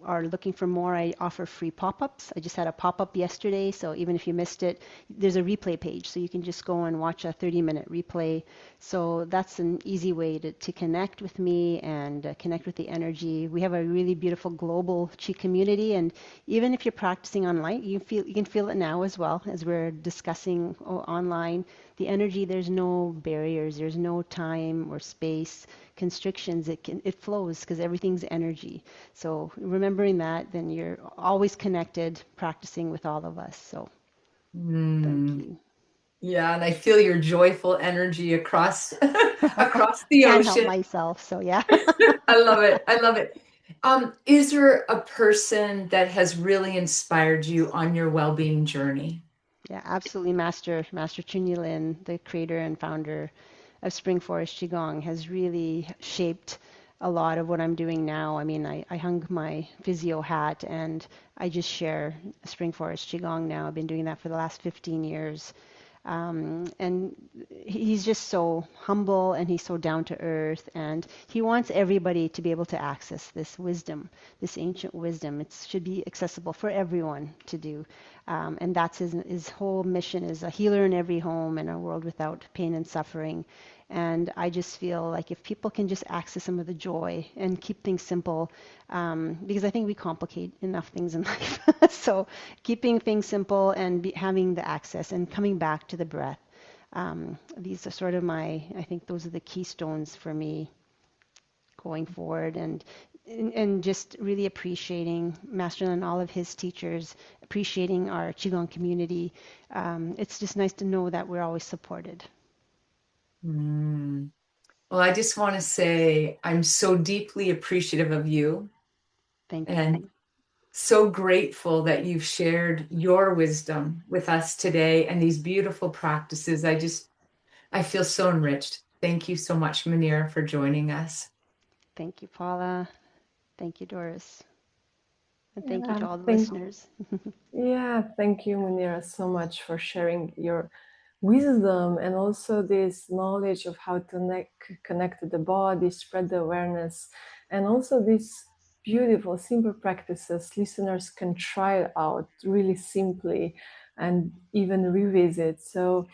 S3: are looking for more, I offer free pop-ups. I just had a pop-up yesterday, so even if you missed it, there's a replay page, so you can just go and watch a 30-minute replay. So that's an easy way to connect with me and connect with the energy. We have a really beautiful global Chi community, and even if you're practicing online, you can feel it now as well as we're discussing online. the energy, there's no barriers, there's no time or space constrictions. It flows because everything's energy. So remembering that, then you're always connected, practicing with all of us. So thank
S2: Mm.
S3: you.
S2: Yeah, and I feel your joyful energy across across the
S3: Can't help
S2: ocean.
S3: myself. So yeah.
S2: I love it. I love it. Is there a person that has really inspired you on your well-being journey?
S3: Yeah, absolutely. Master Chunyi Lin, the creator and founder of Spring Forest Qigong, has really shaped a lot of what I'm doing now. I mean, I hung my physio hat and I just share Spring Forest Qigong now. I've been doing that for the last 15 years. And he's just so humble and he's so down to earth, and he wants everybody to be able to access this wisdom, this ancient wisdom. It should be accessible for everyone to do. And that's his whole mission, is a healer in every home and a world without pain and suffering. And I just feel like if people can just access some of the joy and keep things simple, because I think we complicate enough things in life. So keeping things simple and having the access and coming back to the breath. These are sort of I think those are the keystones for me going forward, and just really appreciating Master and all of his teachers, appreciating our Qigong community. It's just nice to know that we're always supported.
S2: Mm. Well, I just want to say I'm so deeply appreciative of you
S3: Thank
S2: and
S3: you.
S2: so grateful that you've shared your wisdom with us today and these beautiful practices. I feel so enriched. Thank you so much, Munira, for joining us.
S3: Thank you, Paula. Thank you, Doris. And thank you
S1: Yeah,
S3: to all the
S1: thank
S3: listeners.
S1: Yeah, thank you, Munira, so much for sharing your wisdom and also this knowledge of how to connect to the body, spread the awareness, and also these beautiful, simple practices listeners can try out really simply and even revisit. So,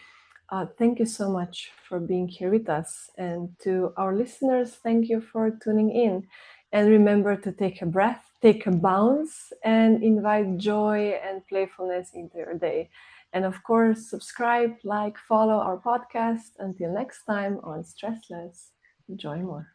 S1: thank you so much for being here with us. And to our listeners, thank you for tuning in. And remember to take a breath, take a bounce, and invite joy and playfulness into your day. And of course, subscribe, like, follow our podcast. Until next time on Stressless, enjoy more.